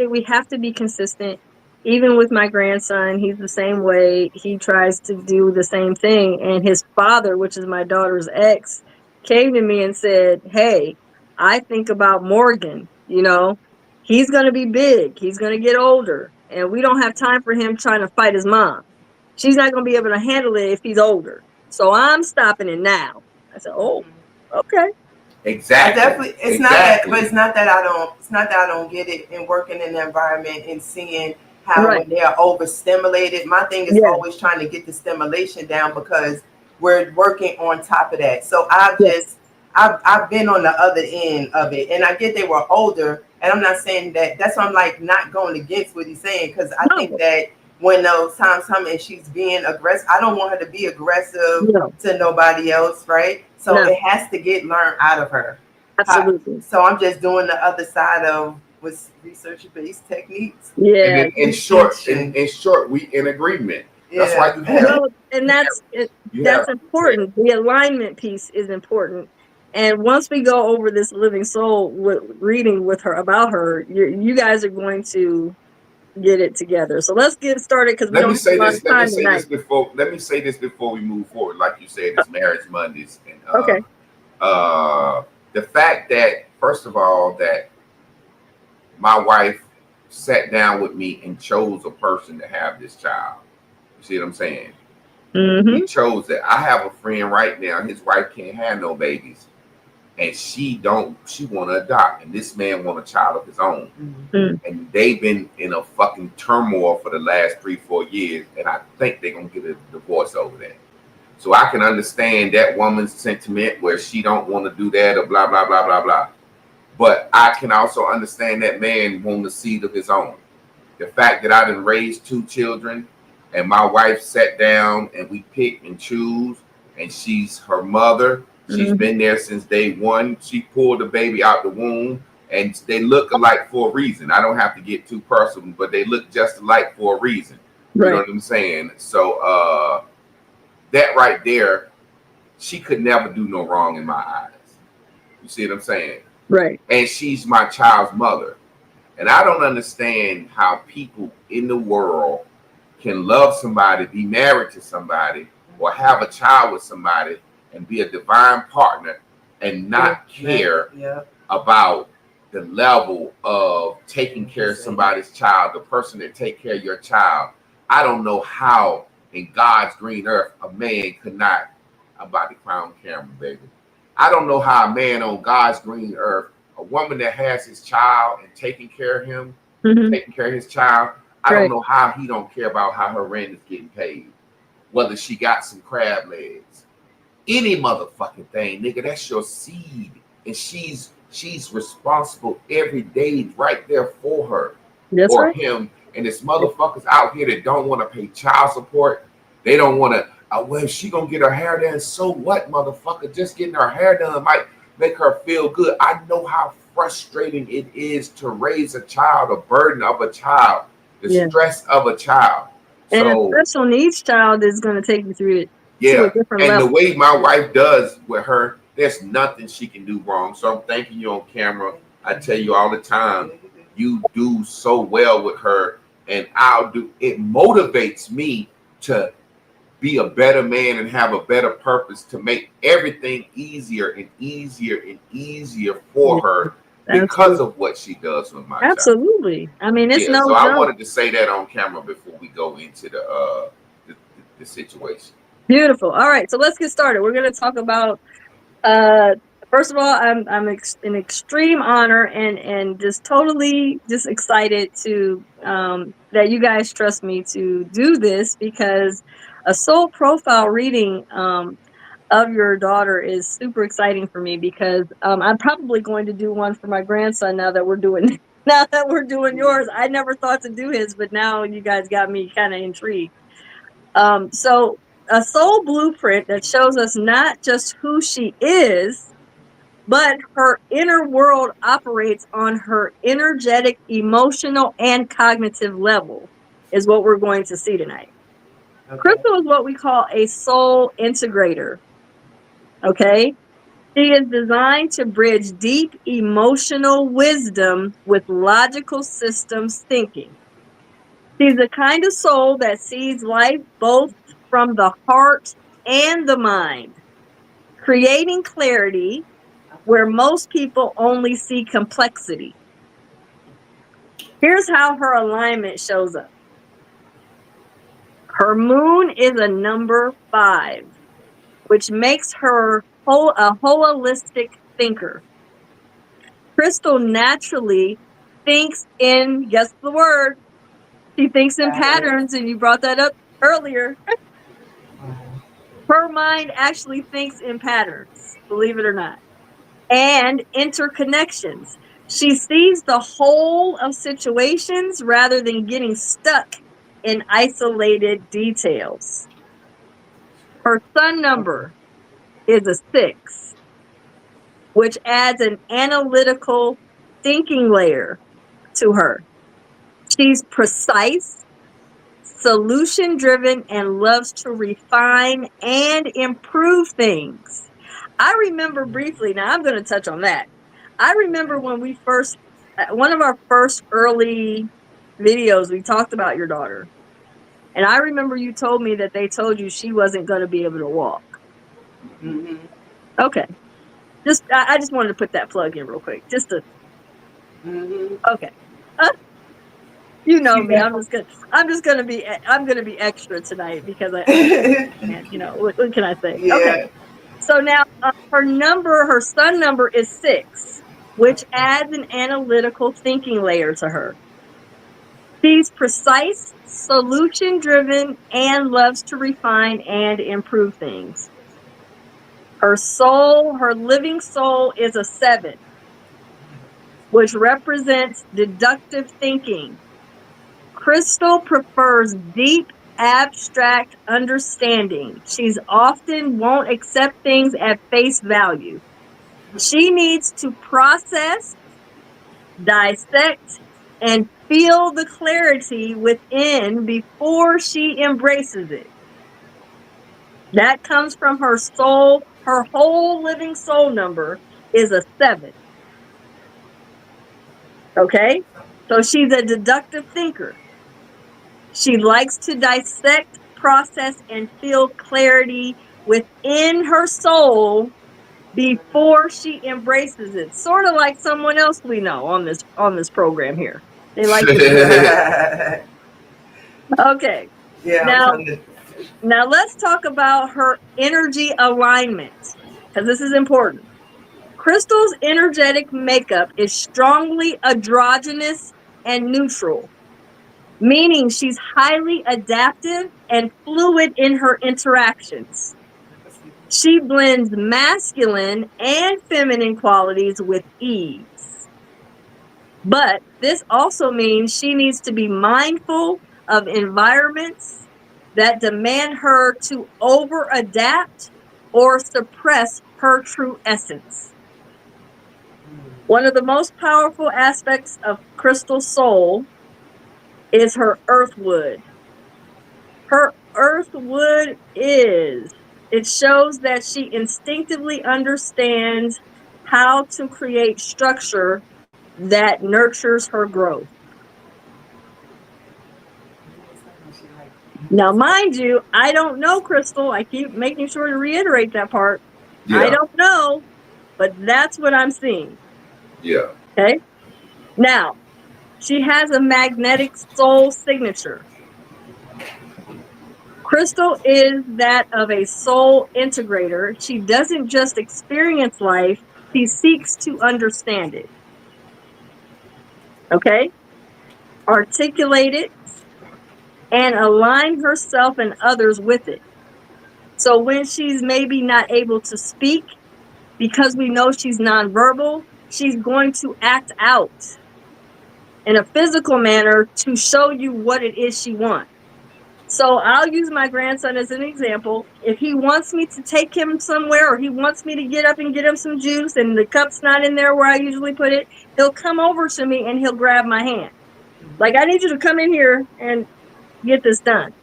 We have to be consistent. Even with my grandson, he's the same way. He tries to do the same thing, and his father, which is my daughter's ex, came to me and said, hey, I think about Morgan, you know, he's going to be big. He's going to get older. And we don't have time for him trying to fight his mom. She's not going to be able to handle it if he's older. So I'm stopping it now. I said, oh, okay. Exactly. Definitely, it's not that, but it's not that I don't get it in working in the environment and seeing how when they're overstimulated. My thing is always trying to get the stimulation down because we're working on top of that. So I've been on the other end of it, and I get they were older, and I'm not saying that. That's why I'm like not going against what he's saying because I think that when those times come and she's being aggressive, I don't want her to be aggressive to nobody else, right? So it has to get learned out of her. Absolutely. So I'm just doing the other side of with research-based techniques. Yeah. And then in short, we in agreement. That's why you have. And that's important. The alignment piece is important. And once we go over this living soul reading with her about her, you guys are going to get it together. So let's get started because Let me say this before we move forward. Like you said, it's Marriage Mondays. And, the fact that, first of all, that my wife sat down with me and chose a person to have this child. You see what I'm saying? Mm-hmm. He chose it. I have a friend right now. His wife can't have no babies, and she want to adopt, and this man want a child of his own. Mm-hmm. And they've been in a fucking turmoil for the last 3-4 years, and I think they're gonna get a divorce over that. So I can understand that woman's sentiment where she don't want to do that or blah blah blah blah blah. But I can also understand that man wanting a seed of his own. The fact that I done raised 2 children, and my wife sat down and we pick and choose, and she's her mother. She's been there since day one. She pulled the baby out the womb, and they look alike for a reason. I don't have to get too personal, but they look just alike for a reason. You know what I'm saying? So that right there, she could never do no wrong in my eyes. You see what I'm saying? Right. And she's my child's mother. And I don't understand how people in the world can love somebody, be married to somebody, or have a child with somebody and be a divine partner and not care about the level of taking care of somebody's child, the person that take care of your child. I don't know how in God's green earth a man could not, I'm about to crown camera, baby. I don't know how a man on God's green earth, a woman that has his child and taking care of him, taking care of his child, I don't know how he don't care about how her rent is getting paid, whether she got some crab legs, any motherfucking thing, nigga. That's your seed, and she's responsible every day, right there for her or him. And there's motherfuckers out here that don't want to pay child support. They don't want to. Well, if she gonna get her hair done, so what, motherfucker? Just getting her hair done might make her feel good. I know how frustrating it is to raise a child, a burden of a child, the stress of a child. And so, a special needs child is going to take you through it. Yeah, to a different and level. the way my wife does with her, there's nothing she can do wrong. So I'm thanking you on camera. I tell you all the time, you do so well with her, and it motivates me to be a better man and have a better purpose to make everything easier and easier and easier for her because of what she does with my child. Absolutely. I mean, it's no so joke. I wanted to say that on camera before we go into the situation. Beautiful. All right, so let's get started. We're going to talk about first of all, I'm an extreme honor and just totally just excited to that you guys trust me to do this, because a soul profile reading of your daughter is super exciting for me, because I'm probably going to do one for my grandson now that we're doing yours. I never thought to do his, but now you guys got me kind of intrigued. So a soul blueprint that shows us not just who she is, but her inner world operates on her energetic, emotional, and cognitive level is what we're going to see tonight. Okay. Crystal is what we call a soul integrator. Okay. She is designed to bridge deep emotional wisdom with logical systems thinking. She's the kind of soul that sees life both from the heart and the mind. creating clarity where most people only see complexity. Here's how her alignment shows up. Her moon is a number 5, which makes her a holistic thinker. Crystal naturally thinks in, guess the word, she thinks in patterns, and you brought that up earlier. Her mind actually thinks in patterns, believe it or not, and interconnections. She sees the whole of situations rather than getting stuck in isolated details. Her sun number is a 6, which adds an analytical thinking layer to her. She's precise, solution-driven, and loves to refine and improve things. I remember briefly, now I'm going to touch on that. I remember when we first, one of our first early videos, we talked about your daughter. And I remember you told me that they told you she wasn't going to be able to walk. Mm-hmm. Okay. I just wanted to put that plug in real quick. Just to, okay. You know me. I'm gonna be extra tonight because you know, what can I say? Yeah. Okay. So now her sun number is 6, which adds an analytical thinking layer to her. She's precise, solution-driven, and loves to refine and improve things. Her living soul is a 7, which represents deductive thinking. Crystal prefers deep, abstract understanding. She's often won't accept things at face value. She needs to process, dissect, and feel the clarity within before she embraces it. That comes from her soul. Her whole living soul number is a 7. Okay? So she's a deductive thinker. She likes to dissect, process, and feel clarity within her soul before she embraces it. Sort of like someone else we know on this program here. They like to Okay. Yeah. Now let's talk about her energy alignment, because this is important. Crystal's energetic makeup is strongly androgynous and neutral, meaning she's highly adaptive and fluid in her interactions. She blends masculine and feminine qualities with ease. But this also means she needs to be mindful of environments that demand her to over-adapt or suppress her true essence. One of the most powerful aspects of Crystal's soul is her earthwood. Her earthwood it shows that she instinctively understands how to create structure that nurtures her growth. Now, mind you, I don't know, Crystal. I keep making sure to reiterate that part. Yeah. I don't know, but that's what I'm seeing. Yeah. Okay. Now, she has a magnetic soul signature. Crystal is that of a soul integrator. She doesn't just experience life, she seeks to understand it. Okay? Articulate it and align herself and others with it. So when she's maybe not able to speak, because we know she's nonverbal, she's going to act out in a physical manner to show you what it is she wants. So I'll use my grandson as an example. If he wants me to take him somewhere, or he wants me to get up and get him some juice and the cup's not in there where I usually put it, he'll come over to me and he'll grab my hand. Like, I need you to come in here and get this done.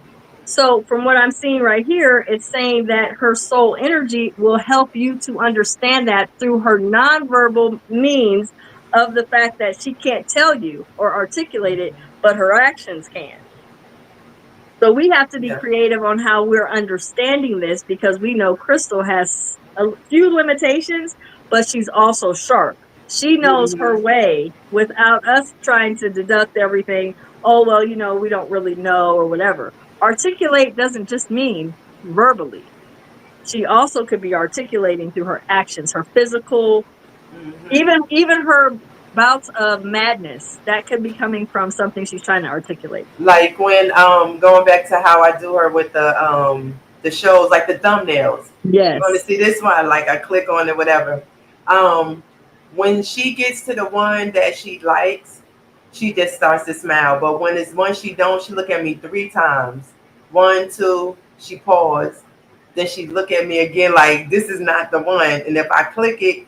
So from what I'm seeing right here, it's saying that her soul energy will help you to understand that through her nonverbal means of the fact that she can't tell you or articulate it, but her actions can. So we have to be creative on how we're understanding this, because we know Crystal has a few limitations, but she's also sharp. She knows her way without us trying to deduct everything. Oh, well, we don't really know or whatever. Articulate doesn't just mean verbally. She also could be articulating through her actions, her physical, even her bouts of madness that could be coming from something she's trying to articulate. Like when going back to how I do her with the shows, like the thumbnails. Yes. You want to see this one? Like I click on it, whatever. When she gets to the one that she likes, she just starts to smile. But when it's one she don't, she look at me 3 times. 1, 2, she pause. Then she look at me again like this is not the one. And if I click it,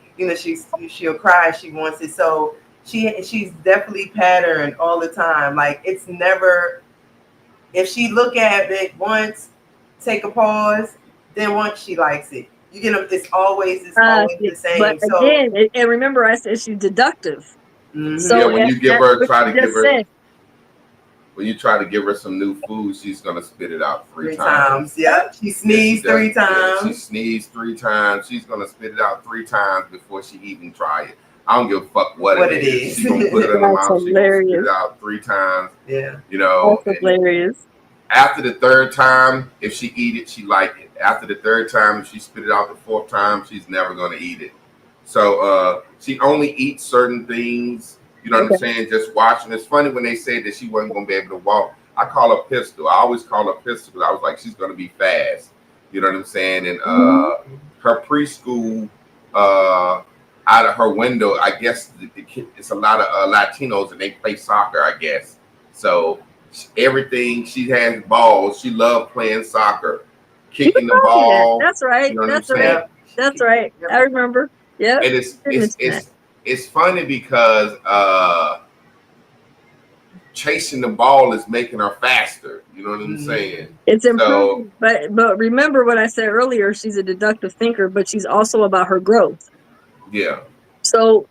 she'll cry. She wants it. So she's definitely patterned all the time. Like it's never, if she look at it once, take a pause, then once she likes it. It's always the same. But again, and remember I said she's deductive. So when you give her, when you try to give her some new food, she's gonna spit it out 3 times. Yep. She sneezed 3 times. She sneezed 3 times. She's gonna spit it out 3 times before she even try it. I don't give a fuck what it is. She's gonna put it in her mouth. She's gonna spit it out 3 times. Yeah. That's hilarious. After the 3rd time, if she eat it, she like it. After the 3rd time, if she spit it out the 4th time, she's never gonna eat it. So she only eats certain things. You know what I'm saying? Just watching. It's funny when they said that she wasn't going to be able to walk. I call her Pistol. I always call her Pistol because I was like, she's going to be fast. You know what I'm saying? And her preschool, out of her window, I guess it's a lot of Latinos and they play soccer, I guess. So everything, she has balls. She loves playing soccer, kicking the ball. That's right. You know That's right. That's right. I remember. Yeah. And it's funny because chasing the ball is making her faster. You know what I'm saying? It's improving. But remember what I said earlier, she's a deductive thinker, but she's also about her growth. Yeah. So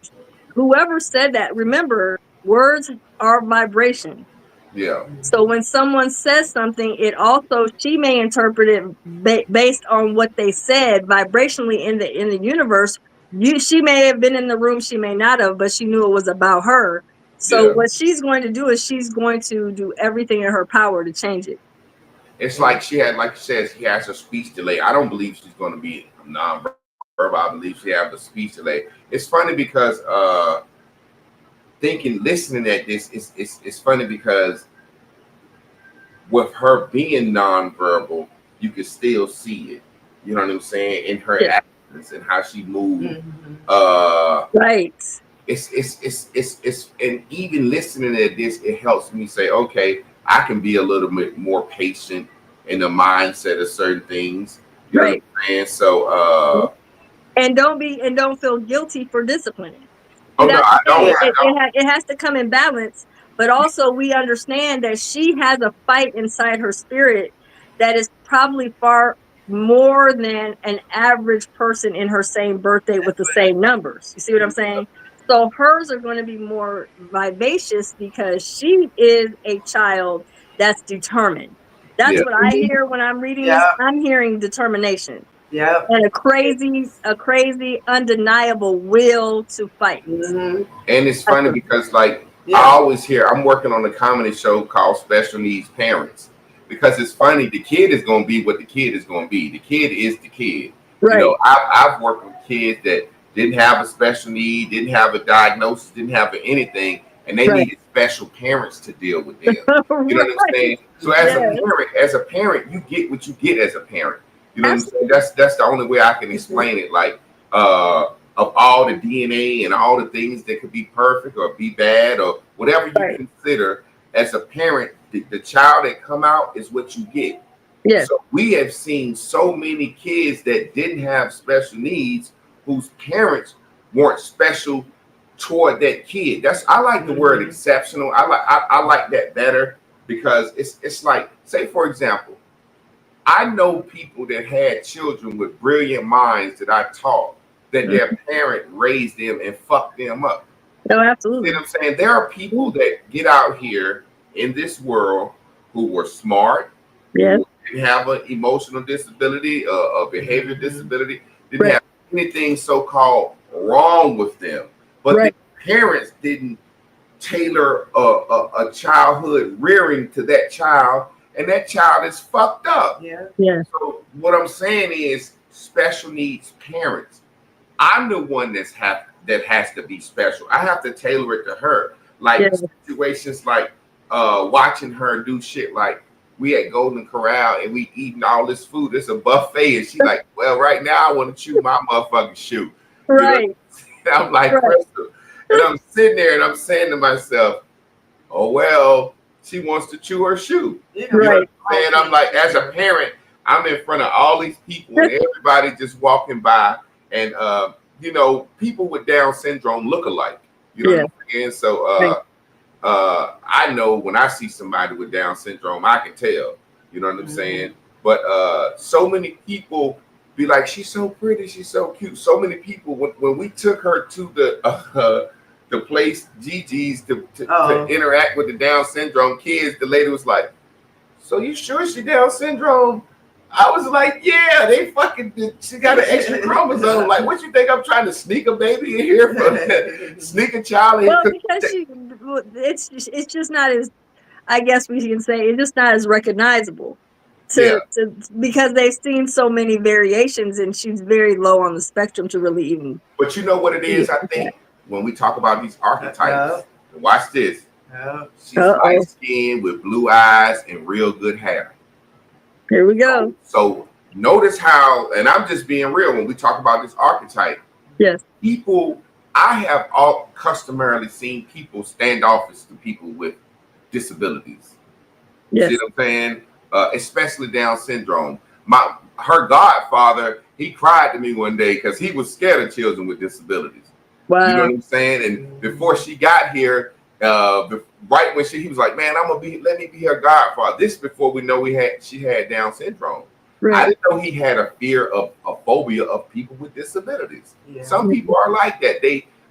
whoever said that, remember, words are vibration. Yeah. So when someone says something, she may interpret it based on what they said vibrationally in the universe. She may have been in the room, she may not have, but she knew it was about her. So what she's going to do is she's going to do everything in her power to change it. It's like she has a speech delay. I don't believe she's going to be nonverbal. I believe she has a speech delay. It's funny because listening at this, it's funny because with her being nonverbal, you can still see it. You know what I'm saying? In her actions and how she moves. Right. It's and even listening at this, it helps me say, okay, I can be a little bit more patient in the mindset of certain things. You know what I'm saying? So and don't feel guilty for disciplining. No, I don't. It has to come in balance, but also we understand that she has a fight inside her spirit that is probably far more than an average person in her same birthday with the same numbers. You see what I'm saying? So hers are going to be more vivacious because she is a child that's determined. That's what I hear when I'm reading this. I'm hearing determination. Yeah. And a crazy, undeniable will to fight. And it's funny because I always hear, I'm working on a comedy show called Special Needs Parents. Because it's funny, the kid is going to be what the kid is going to be. The kid is the kid. Right. You know, I've worked with kids that didn't have a special need, didn't have a diagnosis, didn't have anything, and they needed special parents to deal with them. You know what I'm saying? So as a parent, you get what you get as a parent. You know what I'm saying? That's the only way I can explain it. Like of all the DNA and all the things that could be perfect or be bad or whatever you consider as a parent, the child that come out is what you get. Yes. So we have seen so many kids that didn't have special needs whose parents weren't special toward that kid. I like the word exceptional. I like that better because it's like, say for example, I know people that had children with brilliant minds that I taught that their parent raised them and fucked them up. No, absolutely. You know what I'm saying? There are people that get out here in this world who were smart, who didn't have an emotional disability, a behavior disability, didn't have anything so-called wrong with them, but Right. the parents didn't tailor a childhood rearing to that child, and that child is fucked up. Yeah. Yeah. So what I'm saying is, special needs parents, I'm the one that has to be special. I have to tailor it to her. Like Yeah. situations like watching her do shit like we at Golden Corral and we eating all this food. It's a buffet, and she like, well, right now I want to chew my motherfucking shoe. You know? Right. And I'm like, Right. Crystal, and I'm sitting there and I'm saying to myself, oh well, she wants to chew her shoe. Yeah. You know Right. what I'm saying? I'm like, as a parent, I'm in front of all these people and everybody just walking by, and you know, people with Down syndrome look alike. You know Yeah. what I'm saying? So I know when I see somebody with Down syndrome, I can tell. You know what I'm saying? But so many people be like, she's so pretty, she's so cute. So many people when we took her to the place Gigi's to interact with the Down syndrome kids, the lady was like, so you sure she Down syndrome? I was like, yeah, they fucking, she got an extra chromosome. Like, what you think I'm trying to sneak a baby in here for? Sneak a child in? Well, because it's just not as, I guess we can say, it's just not as recognizable to because they've seen so many variations, and she's very low on the spectrum to really even. But you know what it is, I think, when we talk about these archetypes, watch this. She's light skinned with blue eyes and real good hair. Here we go. So notice how, and I'm just being real when we talk about this archetype. Yes. People, I have all customarily seen people standoffish to people with disabilities. Yes. See what I'm saying? Especially Down syndrome. Her godfather, he cried to me one day because he was scared of children with disabilities. Wow. You know what I'm saying? And before she got here, right when he was like, man, let me be her godfather. This before we know she had Down syndrome. Right. I didn't know he had a fear of a phobia of people with disabilities. Yeah. Some people are like that.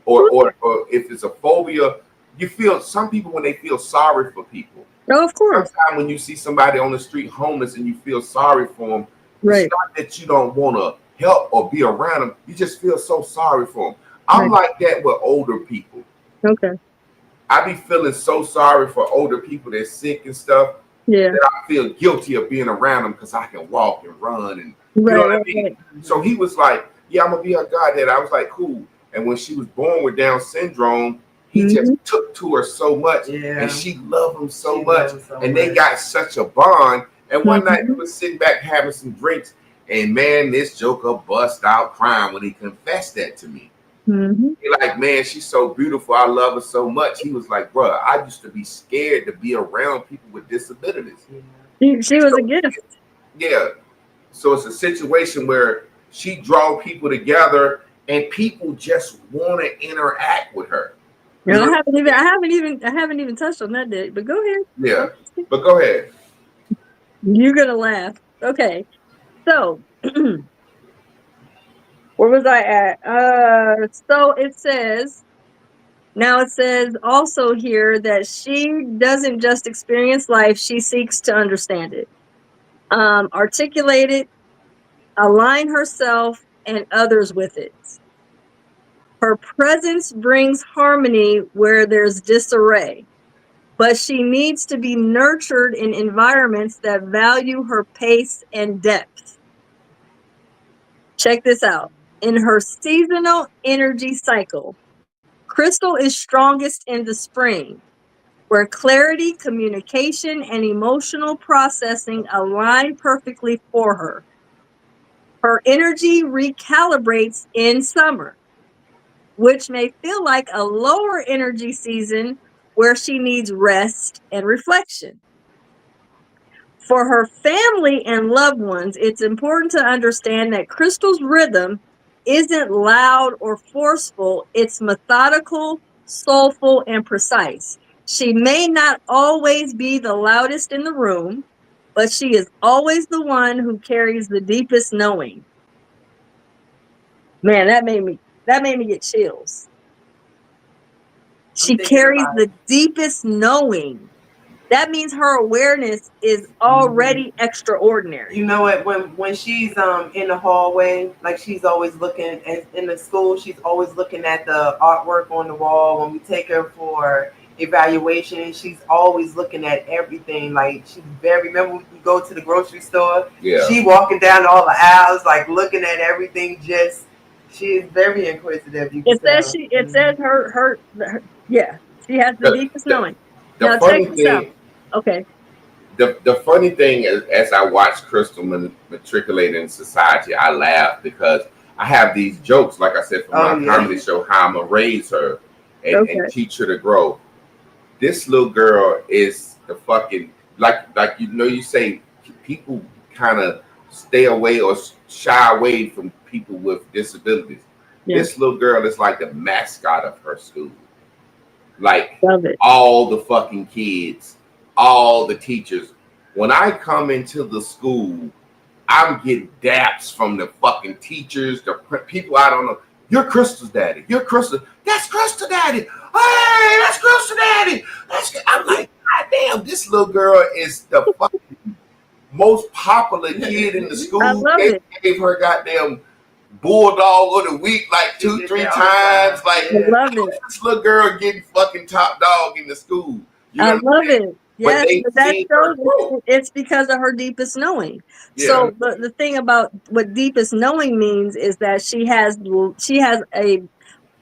Or if it's a phobia, you feel, some people when they feel sorry for people. Oh, of course. Sometimes when you see somebody on the street homeless and you feel sorry for them, Right. it's not that you don't want to help or be around them. You just feel so sorry for them. I'm like that with older people. Okay. I be feeling so sorry for older people that's sick and stuff. Yeah. That I feel guilty of being around them because I can walk and run and Right. you know what I Right. mean. Right. So he was like, "Yeah, I'm gonna be her goddad." I was like, "Cool." And when she was born with Down syndrome, he just took to her so much, and she loved him so much, and they got such a bond. And one night we was sitting back having some drinks, and man, this joker bust out crying when he confessed that to me. Mm-hmm. He like, man, she's so beautiful. I love her so much. He was like, bro, I used to be scared to be around people with disabilities. She was a gift. Yeah. So it's a situation where she draw people together, and people just want to interact with her. No, I haven't even touched on that day. But go ahead. Yeah. But go ahead. You're gonna laugh. Okay. So where was I at? So it says also here that she doesn't just experience life, she seeks to understand it, articulate it, align herself and others with it. Her presence brings harmony where there's disarray, but she needs to be nurtured in environments that value her pace and depth. Check this out. In her seasonal energy cycle, Crystal is strongest in the spring, where clarity, communication, and emotional processing align perfectly for her. Her energy recalibrates in summer, which may feel like a lower energy season where she needs rest and reflection. For her family and loved ones, it's important to understand that Crystal's rhythm isn't loud or forceful. It's methodical, soulful, and precise. She may not always be the loudest in the room, but she is always the one who carries the deepest knowing. Man, that made me get chills. She carries the deepest knowing. that means her awareness is already extraordinary. You know what? When she's in the hallway, like she's always looking in the school, she's always looking at the artwork on the wall. When we take her for evaluation, she's always looking at everything. Like she's very. Remember when we go to the grocery store? Yeah. She walking down all the aisles, like looking at everything. She is very inquisitive. You can It says tell. it says her yeah, she has the deepest knowing. The Now funny check this out. thing, Okay. the funny thing is, as I watch Crystal matriculate in society, I laugh because I have these jokes, like I said, from my comedy show, how I'm gonna raise her and teach her to grow. This little girl is the fucking like you say people kind of stay away or shy away from people with disabilities. Yeah. This little girl is like the mascot of her school. Like all the fucking kids, all the teachers. When I come into the school, I'm getting daps from the fucking teachers, the people I don't know. You're Crystal's daddy. You're Crystal. That's Crystal daddy. Hey, that's Crystal daddy. I'm like, God damn, this little girl is the fucking most popular kid in the school. They gave her goddamn Bulldog of the week like 2-3 times. Like, this little girl getting fucking top dog in the school. You know I love it. Yes, but that shows it's because of her deepest knowing. Yeah. So the thing about what deepest knowing means is that she has a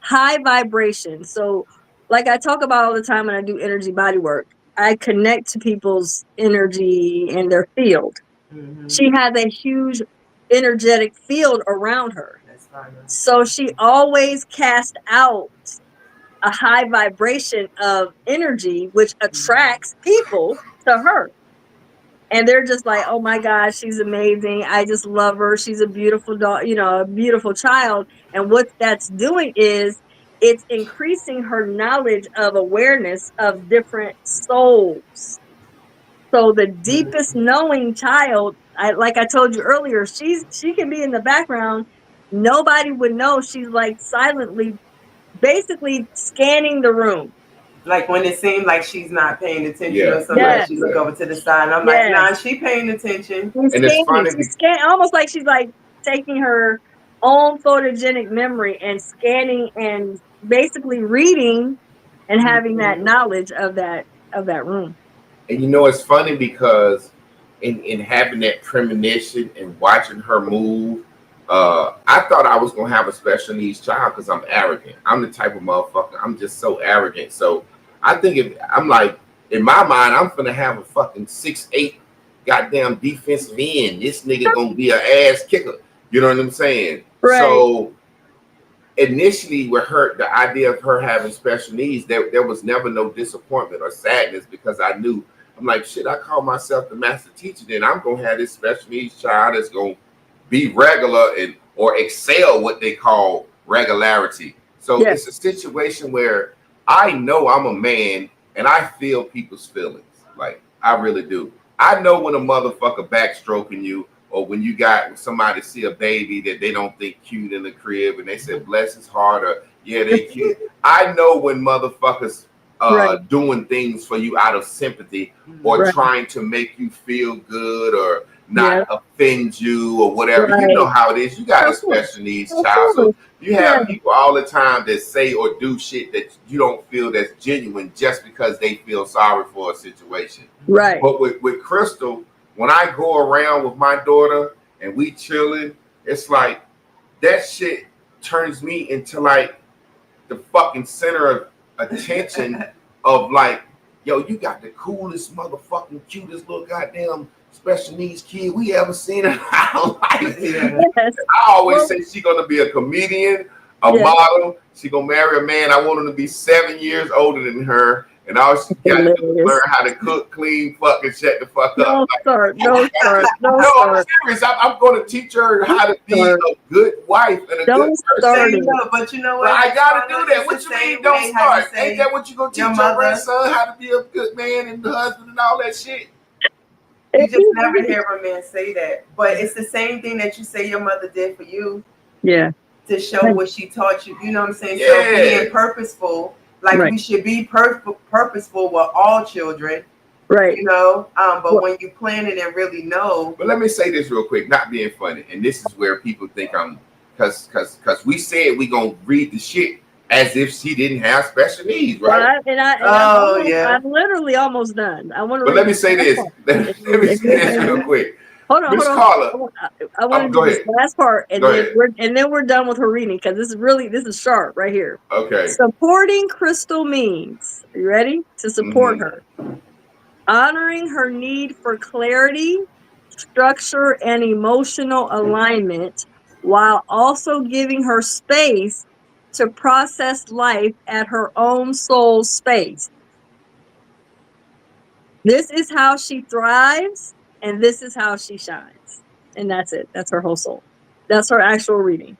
high vibration. So like I talk about all the time when I do energy body work, I connect to people's energy and their field. Mm-hmm. She has a huge energetic field around her. That's fine. So she always casts out a high vibration of energy, which attracts people to her. And they're just like, oh my gosh, she's amazing. I just love her. She's a beautiful dog, a beautiful child. And what that's doing is it's increasing her knowledge of awareness of different souls. So the deepest knowing child, like I told you earlier, she can be in the background. Nobody would know. She's like silently basically scanning the room. Like when it seems like she's not paying attention or something, she look over to the side. And I'm like, nah, she paying attention. And it's funny. She's almost like she's like taking her own photogenic memory and scanning and basically reading and having that knowledge of that room. And it's funny because in having that premonition and watching her move, I thought I was gonna have a special needs child because I'm arrogant. I'm the type of motherfucker. I'm just so arrogant. So I think I'm like, in my mind, I'm gonna have a fucking 6'8" goddamn defensive end. This nigga gonna be an ass kicker. You know what I'm saying? Right. So initially, with her, the idea of her having special needs, there was never no disappointment or sadness because I knew. I'm like, shit. I call myself the master teacher. Then I'm gonna have this special needs child that's gonna be regular or excel what they call regularity. So it's a situation where I know I'm a man and I feel people's feelings. Like I really do. I know when a motherfucker backstroking you or when you got somebody see a baby that they don't think cute in the crib and they say bless his heart or they cute. I know when motherfuckers doing things for you out of sympathy or trying to make you feel good or not offend you or whatever. You know how it is. You got a special needs child. So you have people all the time that say or do shit that you don't feel that's genuine just because they feel sorry for a situation. Right. But with Crystal, when I go around with my daughter and we chilling, it's like that shit turns me into like the fucking center of attention of like, yo, you got the coolest motherfucking cutest little goddamn special needs kid we ever seen in our life. Yes. I always say she's gonna be a comedian, a model. She gonna marry a man. I want him to be 7 years older than her, and all she got to do is learn how to cook, clean, fucking shut the fuck up. No, I'm serious. I'm gonna teach her how to be a good wife and a good person. But you know what? I gotta do that. What you mean? Don't start. Ain't that what you gonna teach your grandson how to be a good man and the husband and all that shit? You just never hear a man say that. But it's the same thing that you say your mother did for you. Yeah. To show what she taught you. You know what I'm saying? Yeah. So being purposeful, like we should be purposeful with all children. Right. You know, but when you plan it and really know. But let me say this real quick, not being funny, and this is where people think I'm, because we said we gonna read the shit as if she didn't have special needs, right? I'm literally almost done. I want to. But let me say this. Let me say this real quick. Hold on, Miss hold Carla, on. I want to do this last part, and then we're done with her reading, because this is sharp right here. Okay. Supporting Crystal means, are you ready? To support her, honoring her need for clarity, structure, and emotional alignment, while also giving her space to process life at her own soul space. This is how she thrives, and this is how she shines. And that's it. That's her whole soul. That's her actual reading.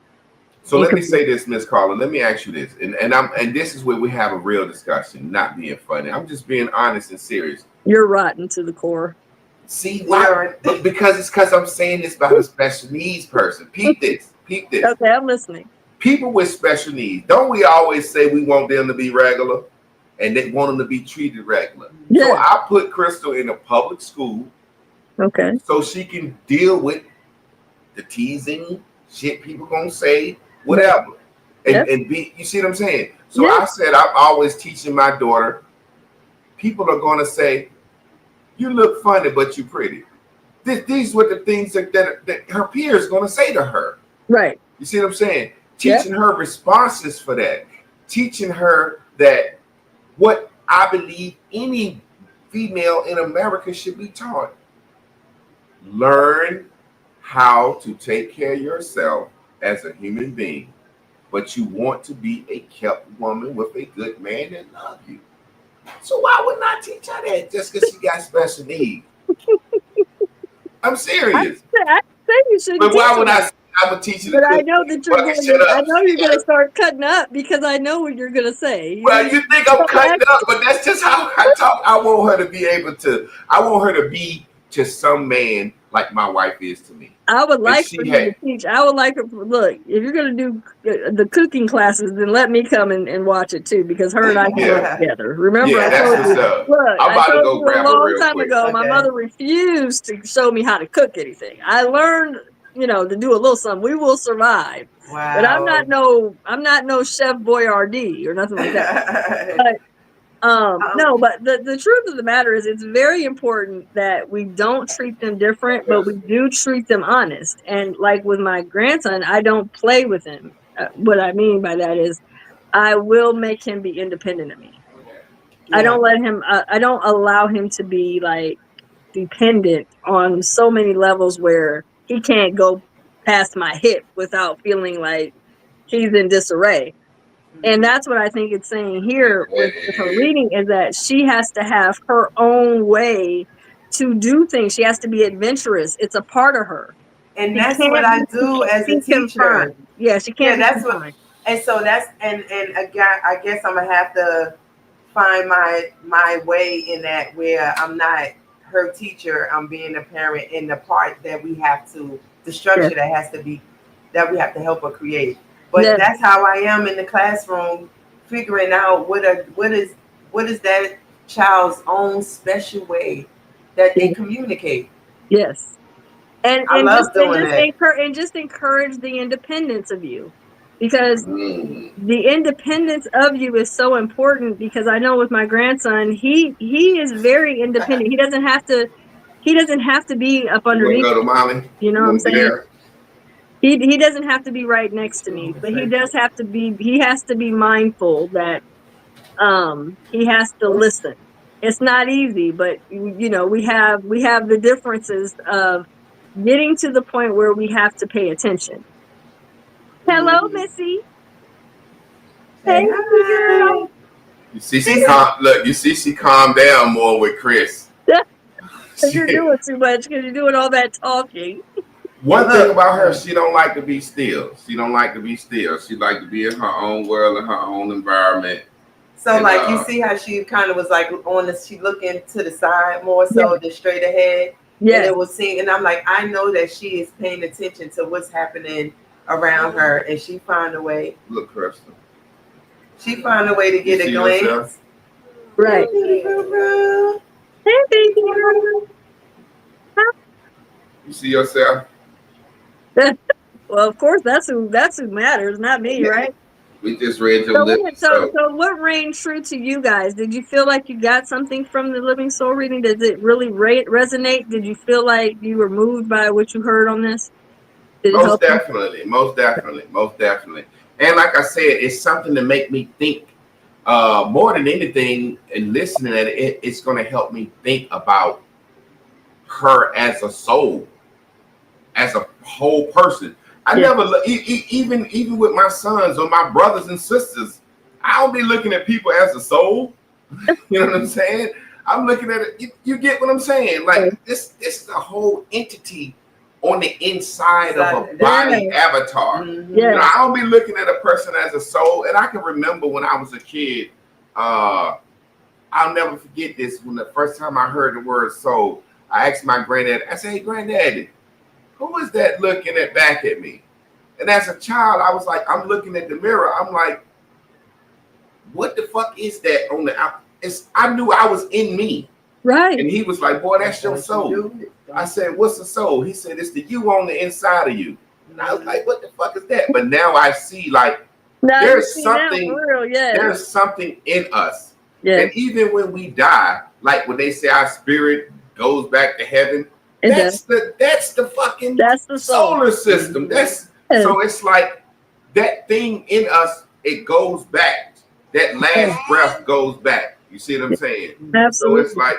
So let me say this, Miss Carla. Let me ask you this, and this is where we have a real discussion, not being funny. I'm just being honest and serious. You're rotten to the core. See why? Because I'm saying this about a special needs person. Peep this. Okay, I'm listening. People with special needs, don't we always say we want them to be regular, and they want them to be treated regular? Yeah. So I put Crystal in a public school, okay, so she can deal with the teasing shit people gonna say, whatever, and be. You see what I'm saying? So I said I'm always teaching my daughter. People are gonna say, "You look funny, but you pretty." These were the things that her peers gonna say to her. Right. You see what I'm saying? Teaching her responses for that. Teaching her that what I believe any female in America should be taught. Learn how to take care of yourself as a human being, but you want to be a kept woman with a good man that loves you. So why wouldn't I teach her that just because she got special needs? I'm serious. I say you shouldn't. But why would I? I'm a teacher. But I know that you're going to start cutting up, because I know what you're going to say. Well, you think I'm cutting up, but that's just how I talk. I want her to be able to. I want her to be to some man like my wife is to me. I would like for you to teach. I would like her. Look, if you're going to do the cooking classes, then let me come and watch it too, because her and I can work together. Remember, I told you. Look, I told you a long time ago. My mother refused to show me how to cook anything. I learned, to do a little something. We will survive. Wow. But I'm not no Chef Boyardee or nothing like that. But no, but the truth of the matter is, it's very important that we don't treat them different, but we do treat them honest. And like with my grandson, I don't play with him. What I mean by that is, I will make him be independent of me. Yeah. I don't allow him to be like dependent on so many levels where he can't go past my hip without feeling like he's in disarray. And that's what I think it's saying here with her reading, is that she has to have her own way to do things. She has to be adventurous. It's a part of her. And that's what I do as a teacher. Yeah, she can't. Yeah, that's what. And so that's and again, I guess I'm gonna have to find my way in that, where I'm not her teacher. I'm being a parent in the part that we have to, the structure that has to be, that we have to help her create. But that's how I am in the classroom, figuring out what is that child's own special way that they communicate. Yes, and just encourage the independence of you, because the independence of you is so important. Because I know with my grandson, he is very independent. He doesn't have to be up underneath. You wanna go to Molly? You know what I'm saying? He doesn't have to be right next to me, but he does have to be. He has to be mindful that he has to listen. It's not easy, but we have the differences of getting to the point where we have to pay attention. Hello, Missy. Hey, girl. You see, she calmed down more with Chris. Because you're doing too much. Because you're doing all that talking. One thing about her, she don't like to be still. She like to be in her own world and her own environment. So, and, you see how she kind of was like she looking to the side more so than straight ahead. Yeah. And it was seeing, and I'm like, I know that she is paying attention to what's happening around her, and she found a way. Look, Crystal. She found a way to get a glance. Right. Hey, baby. You see yourself? Well, of course, that's who matters, not me, right? We just read your So, lips. so what rang true to you guys? Did you feel like you got something from the Living Soul reading? Did it really resonate? Did you feel like you were moved by what you heard on this? Did it Most help you? definitely, most definitely, most definitely. And like I said, it's something to make me think more than anything. And listening at it, it's going to help me think about her as a soul, as a whole person. I Yeah. never even with my sons or my brothers and sisters, I don't be looking at people as a soul. You know what I'm saying? I'm looking at it. You get what I'm saying? Like this is a whole entity on the inside of a body avatar. Mhm. You know, I don't be looking at a person as a soul. And I can remember when I was a kid, I'll never forget this. When the first time I heard the word soul, I asked my granddad, I said, "Hey, granddaddy, who is that looking back at me?" And as a child, I was like, I'm looking at the mirror. I'm like, what the fuck is that on the out? I knew I was in me. Right. And he was like, boy, that's your soul. I said, what's the soul? He said, it's the you on the inside of you. And I was like, what the fuck is that? But now I see, like, there's something, there's something in us. Yeah. And even when we die, like when they say our spirit goes back to heaven, that's the fucking solar system. So it's like that thing in us, it goes back. That last breath goes back. You see what I'm saying? Absolutely. So it's like,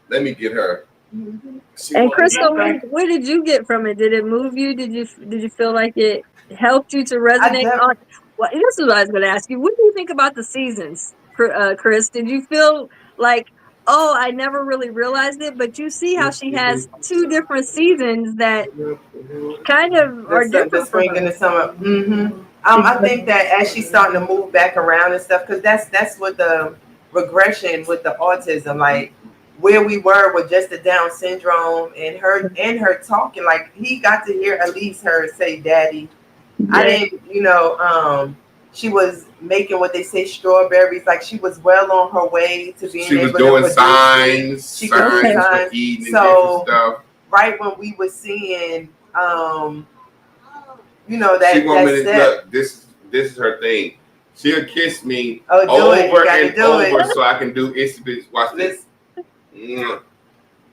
let me get her. And Crystal, what did you get from it? Did it move you? Did you feel like it helped you to resonate? Well, this is what I was going to ask you. What do you think about the seasons, Chris? Did you feel like, oh, I never really realized it, but you see how she has 2 different seasons that kind of are different. The spring and the summer. Mm-hmm. I think that as she's starting to move back around and stuff, because that's what the regression with the autism, like where we were with just the Down syndrome and her talking, like he got to hear at least her say daddy. Yeah. I didn't, she was making what they say strawberries, like she was well on her way to being able to doing signs. She was doing signs. So stuff. Right when we were seeing look, this is her thing. She'll kiss me over and over so I can do itsy bitsy. Watch this. Itsy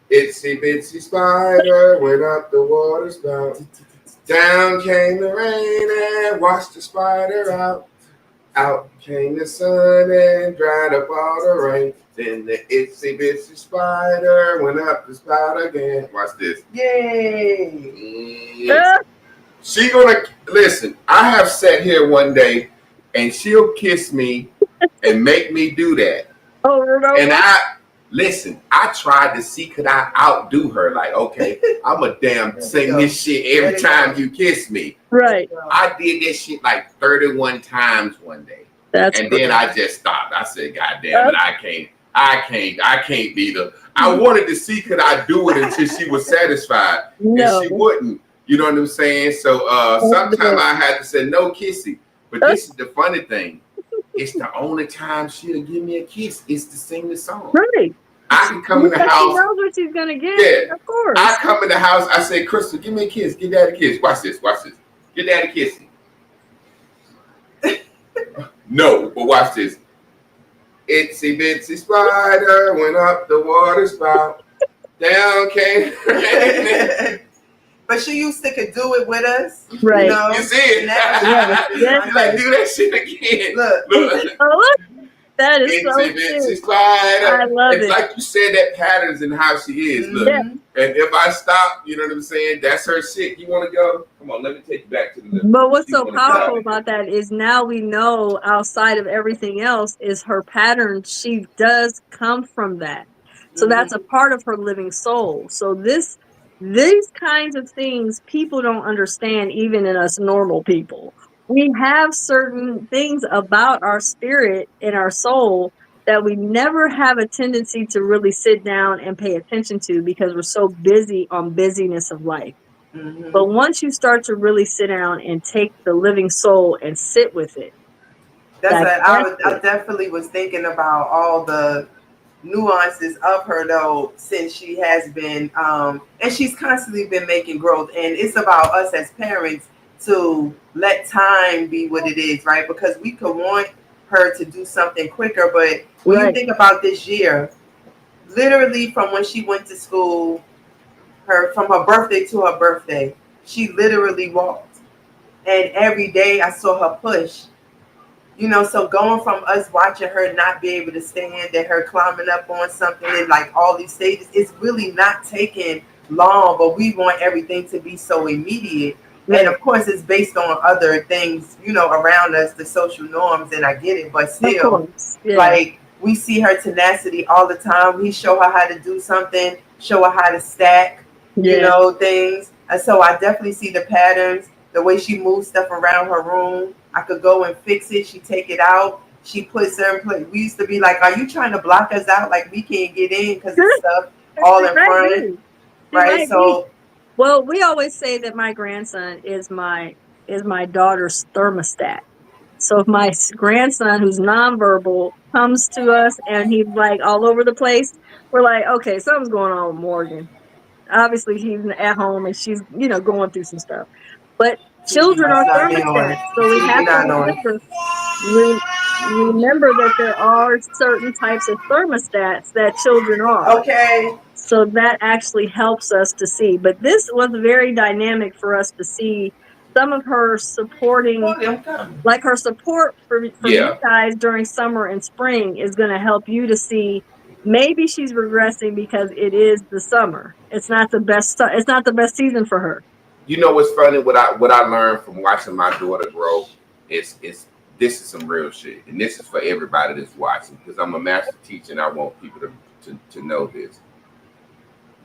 bitsy spider went up the water spout. Down came the rain and washed the spider out. Out came the sun and dried up all the rain. Then the itsy bitsy spider went up the spout again. Watch this. Yay! She gonna listen. I have sat here one day and she'll kiss me and make me do that. And I tried to see could I outdo her. Like, okay, I'm a damn sing this shit every time you kiss me. Right. I did this shit like 31 times one day. Then I just stopped. I said, God damn it, I can't beat her. I wanted to see could I do it until she was satisfied. And she wouldn't. You know what I'm saying? So sometimes I had to say no kissing. But this is the funny thing. It's the only time she'll give me a kiss is to sing the song. Right. I can come in the house. She knows what she's gonna get. Yeah, of course. I come in the house. I say, Crystal, give me a kiss. Give Daddy a kiss. Watch this. Watch this. Give Daddy a kiss. No, but watch this. Itsy bitsy spider went up the water spout. Down came. But she used to could do it with us. Right. You know? You see it? Like, do that shit again. Look. Oh, look. That is so cute. I love it. It's like you said, that patterns in how she is. Look. Yeah. And if I stop, you know what I'm saying? That's her shit. You want to go? Come on, let me take you back to the list. But what's so powerful about that is now we know outside of everything else is her pattern. She does come from that. So that's a part of her living soul. So these kinds of things people don't understand, even in us normal people. We have certain things about our spirit and our soul that we never have a tendency to really sit down and pay attention to because we're so busy on busyness of life. Mm-hmm. But once you start to really sit down and take the living soul and sit with it. I definitely was thinking about all the nuances of her though, since she has been and she's constantly been making growth, and it's about us as parents to let time be what it is, right? Because we could want her to do something quicker, but when you think about this year, literally from when she went to school, from her birthday to her birthday, she literally walked, and every day I saw her push. So going from us watching her not be able to stand and her climbing up on something and like all these stages, it's really not taking long, but we want everything to be so immediate. And of course, it's based on other things, around us, the social norms, and I get it, but still, like, we see her tenacity all the time. We show her how to do something, show her how to stack, things. And so I definitely see the patterns, the way she moves stuff around her room. I could go and fix it. She take it out. She puts certain place. We used to be like, "Are you trying to block us out? Like we can't get in because of stuff all in front." Right. So, well, we always say that my grandson is my daughter's thermostat. So if my grandson, who's nonverbal, comes to us and he's like all over the place, we're like, okay, something's going on with Morgan. Obviously, he's at home and she's going through some stuff, but children are thermostats, so we have to remember that there are certain types of thermostats that children are. Okay. So that actually helps us to see. But this was very dynamic for us to see some of her supporting, like her support for you guys during summer and spring is going to help you to see maybe she's regressing because it is the summer. It's not the best. It's not the best season for her. You know what's funny? What I learned from watching my daughter grow is this is some real shit, and this is for everybody that's watching, because I'm a master teacher and I want people to know this.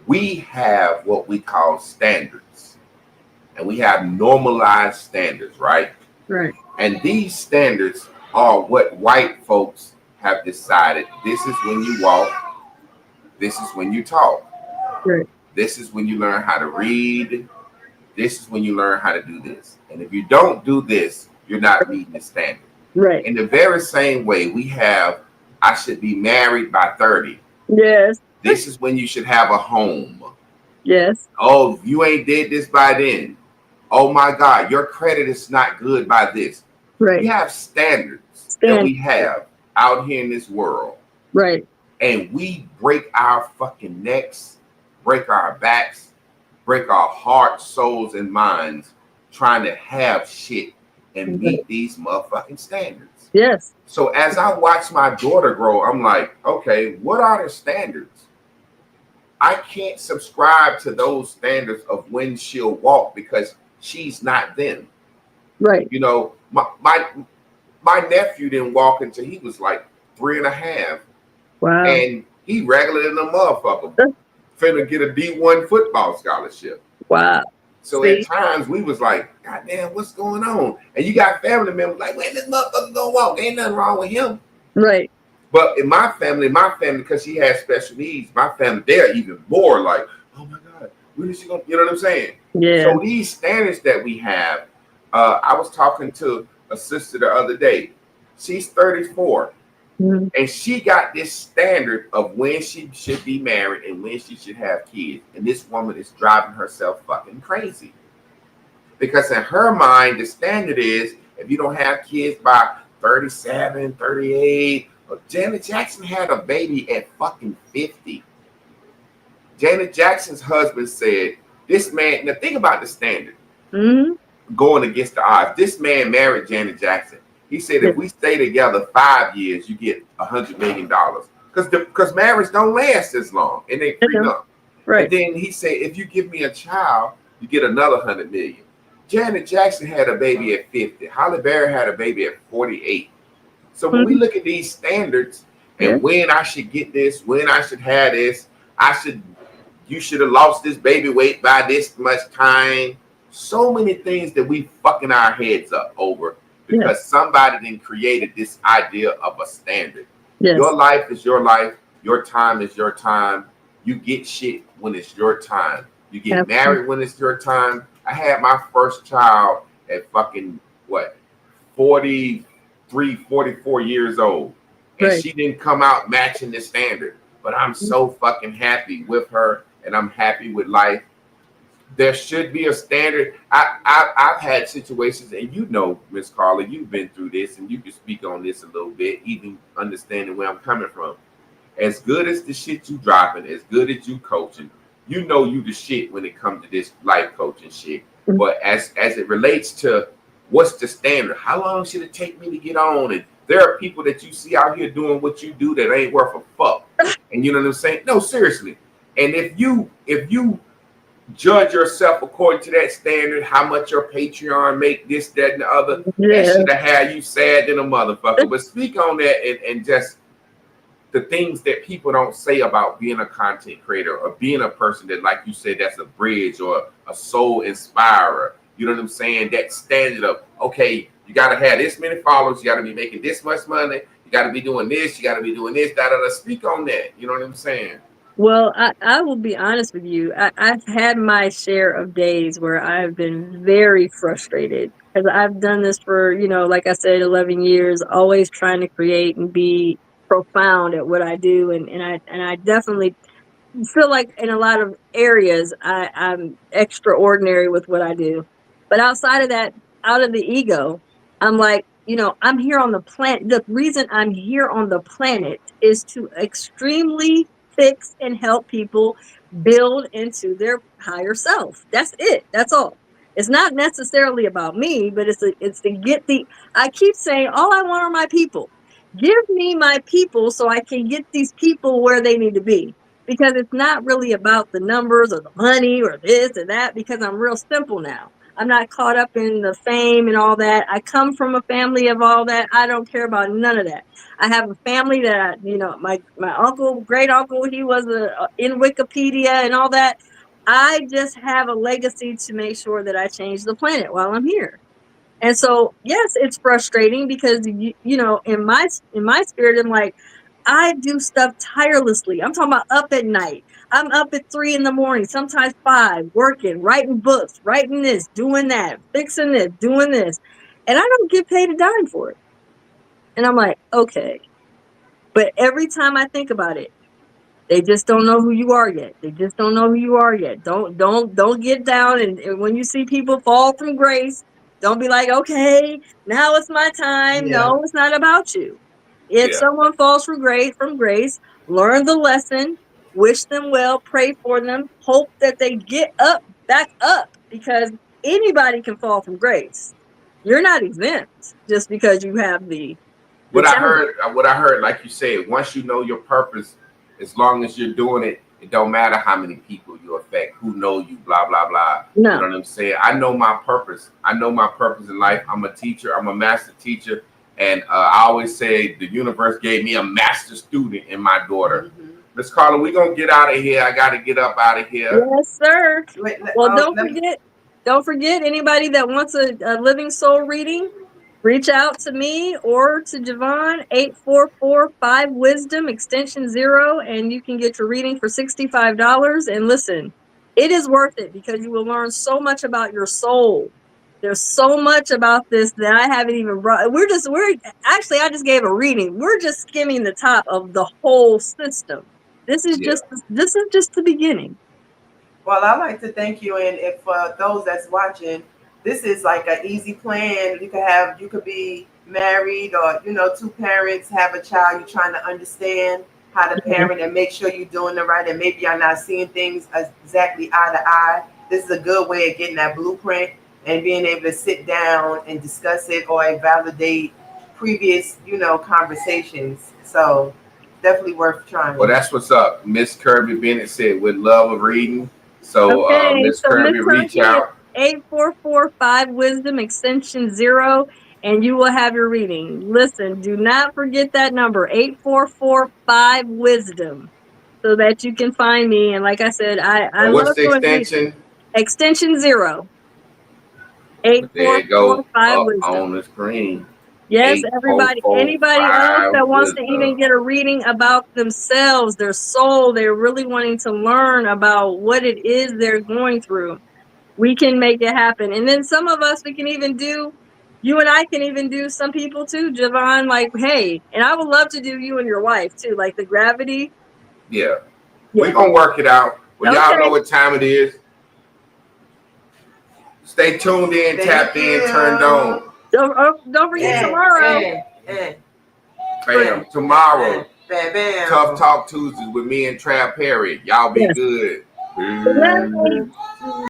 We have what we call standards, and we have normalized standards, right? Right. And these standards are what white folks have decided. This is when you walk. This is when you talk. Right. This is when you learn how to read. This is when you learn how to do this. And if you don't do this, you're not meeting the standard. Right. In the very same way, we have, I should be married by 30. Yes. This is when you should have a home. Yes. Oh, you ain't did this by then. Oh my God, your credit is not good by this. Right. We have standards that we have out here in this world. Right. And we break our fucking necks, break our backs, break our hearts, souls, and minds trying to have shit and meet these motherfucking standards. Yes. So as I watch my daughter grow, I'm like, okay, what are the standards? I can't subscribe to those standards of when she'll walk because she's not them. Right. My nephew didn't walk until he was like 3.5. Wow. And he regular than a motherfucker. Finna get a D1 football scholarship. Wow. So at times we was like, God damn, what's going on? And you got family members like, when this motherfucker gonna walk? Ain't nothing wrong with him. Right. But in my family, because she has special needs, my family, they're even more like, oh my God, when is she gonna, you know what I'm saying? Yeah. So these standards that we have, I was talking to a sister the other day. She's 34. Mm-hmm. And she got this standard of when she should be married and when she should have kids. And this woman is driving herself fucking crazy. Because in her mind, the standard is if you don't have kids by 37, 38. Janet Jackson had a baby at fucking 50. Janet Jackson's husband said, this man, now think about the standard. Mm-hmm. Going against the odds. This man married Janet Jackson. He said, if we stay together 5 years, you get $100 million. Because marriage don't last this long. And they prenup. Right. And then he said, if you give me a child, you get another $100 million. Janet Jackson had a baby at 50. Halle Berry had a baby at 48. So when we look at these standards and when I should get this, when I should have this, you should have lost this baby weight by this much time. So many things that we fucking our heads up over. Because somebody then created this idea of a standard. Yes. Your life is your life. Your time is your time. You get shit when it's your time. You get married when it's your time. I had my first child at fucking, 43, 44 years old. And she didn't come out matching the standard. but I'm so fucking happy with her, and I'm happy with life. There should be a standard. I've had situations, and you know, Miss Carla, you've been through this, and you can speak on this a little bit, even understanding where I'm coming from. As good as the shit you dropping, as good as you coaching, you know you the shit when it comes to this life coaching shit. But as it relates to what's the standard, how long should it take me to get on? And there are people that you see out here doing what you do that ain't worth a fuck. And you know what I'm saying? No, seriously. And if you judge yourself according to that standard, how much your Patreon make, this, that, and the other, that should have had you sad than a motherfucker. But speak on that and just the things that people don't say about being a content creator or being a person that, like you said, that's a bridge or a soul inspirer. You know what I'm saying? That standard of, okay, you got to have this many followers, you got to be making this much money, you got to be doing this, you got to be doing this, da-da-da. Speak on that. You know what I'm saying? Well, I will be honest with you. I've had my share of days where I've been very frustrated because I've done this for, you know, like I said, 11 years, always trying to create and be profound at what I do. And I definitely feel like in a lot of areas, I'm extraordinary with what I do. But outside of that, out of the ego, I'm like, you know, I'm here on the planet. The reason I'm here on the planet is to extremely fix and help people build into their higher self. That's it. That's all. It's not necessarily about me, but it's to get I keep saying, all I want are my people. Give me my people so I can get these people where they need to be. Because it's not really about the numbers or the money or this or that, because I'm real simple now. I'm not caught up in the fame and all that. I come from a family of all that. I don't care about none of that. I have a family that, you know, my uncle, great uncle, he was in Wikipedia and all that. I just have a legacy to make sure that I change the planet while I'm here. And so, yes, it's frustrating because, you know, in my spirit, I'm like, I do stuff tirelessly. I'm talking about up at night. I'm up at 3 a.m, sometimes 5, working, writing books, writing this, doing that, fixing this, doing this. And I don't get paid a dime for it. And I'm like, okay. But every time I think about it, they just don't know who you are yet. They just don't know who you are yet. Don't get down. And when you see people fall from grace, don't be like, okay, now it's my time. Yeah. No, it's not about you. If someone falls from grace, learn the lesson, wish them well, pray for them, hope that they get back up, because anybody can fall from grace. You're not exempt just because you have what I heard, like you said, once you know your purpose, as long as you're doing it, it don't matter how many people you affect, who know you, blah, blah, blah. No. You know what I'm saying? I know my purpose. I know my purpose in life. I'm a teacher. I'm a master teacher. And I always say the universe gave me a master student in my daughter. Miss Carla, we're going to get out of here. I got to get up out of here. Yes, sir. Well, don't forget anybody that wants a Living Soul reading, reach out to me or to Javon, 844-5-WISDOM, extension 0, and you can get your reading for $65. And listen, it is worth it because you will learn so much about your soul. There's so much about this that I haven't even brought. Actually, I just gave a reading. We're just skimming the top of the whole system. This is just the beginning. Well, I'd like to thank you, and if those that's watching, this is like an easy plan. You could be married, or you know, 2 parents have a child. You're trying to understand how to parent and make sure you're doing it right, and maybe you're not seeing things exactly eye to eye. This is a good way of getting that blueprint and being able to sit down and discuss it or validate previous, you know, conversations. So definitely worth trying. Well, that's what's up. Miss Kirby Bennett said, with love of reading. So Miss Kirby, reach out. 844-5-WISDOM, extension 0, and you will have your reading. Listen, do not forget that number, 844-5-WISDOM, so that you can find me. And like I said, I what's love the extension? Extension 0. There you go, 844-5-WISDOM. on the screen. Yes, anybody else that wants to even get a reading about themselves, their soul, they're really wanting to learn about what it is they're going through, we can make it happen. And then some of us, we can even do, you and I can even do, some people too, Javon, like, hey, and I would love to do you and your wife too, like the gravity. Yeah. We're going to work it out. Well, y'all Okay. know what time it is. Stay tuned in, Thank tapped in, you. turned on. Don't forget tomorrow. Bam. Tomorrow. Bam, bam. Tough Talk Tuesdays with me and Trav Perry. Y'all be Yes. good. Good night. Peace.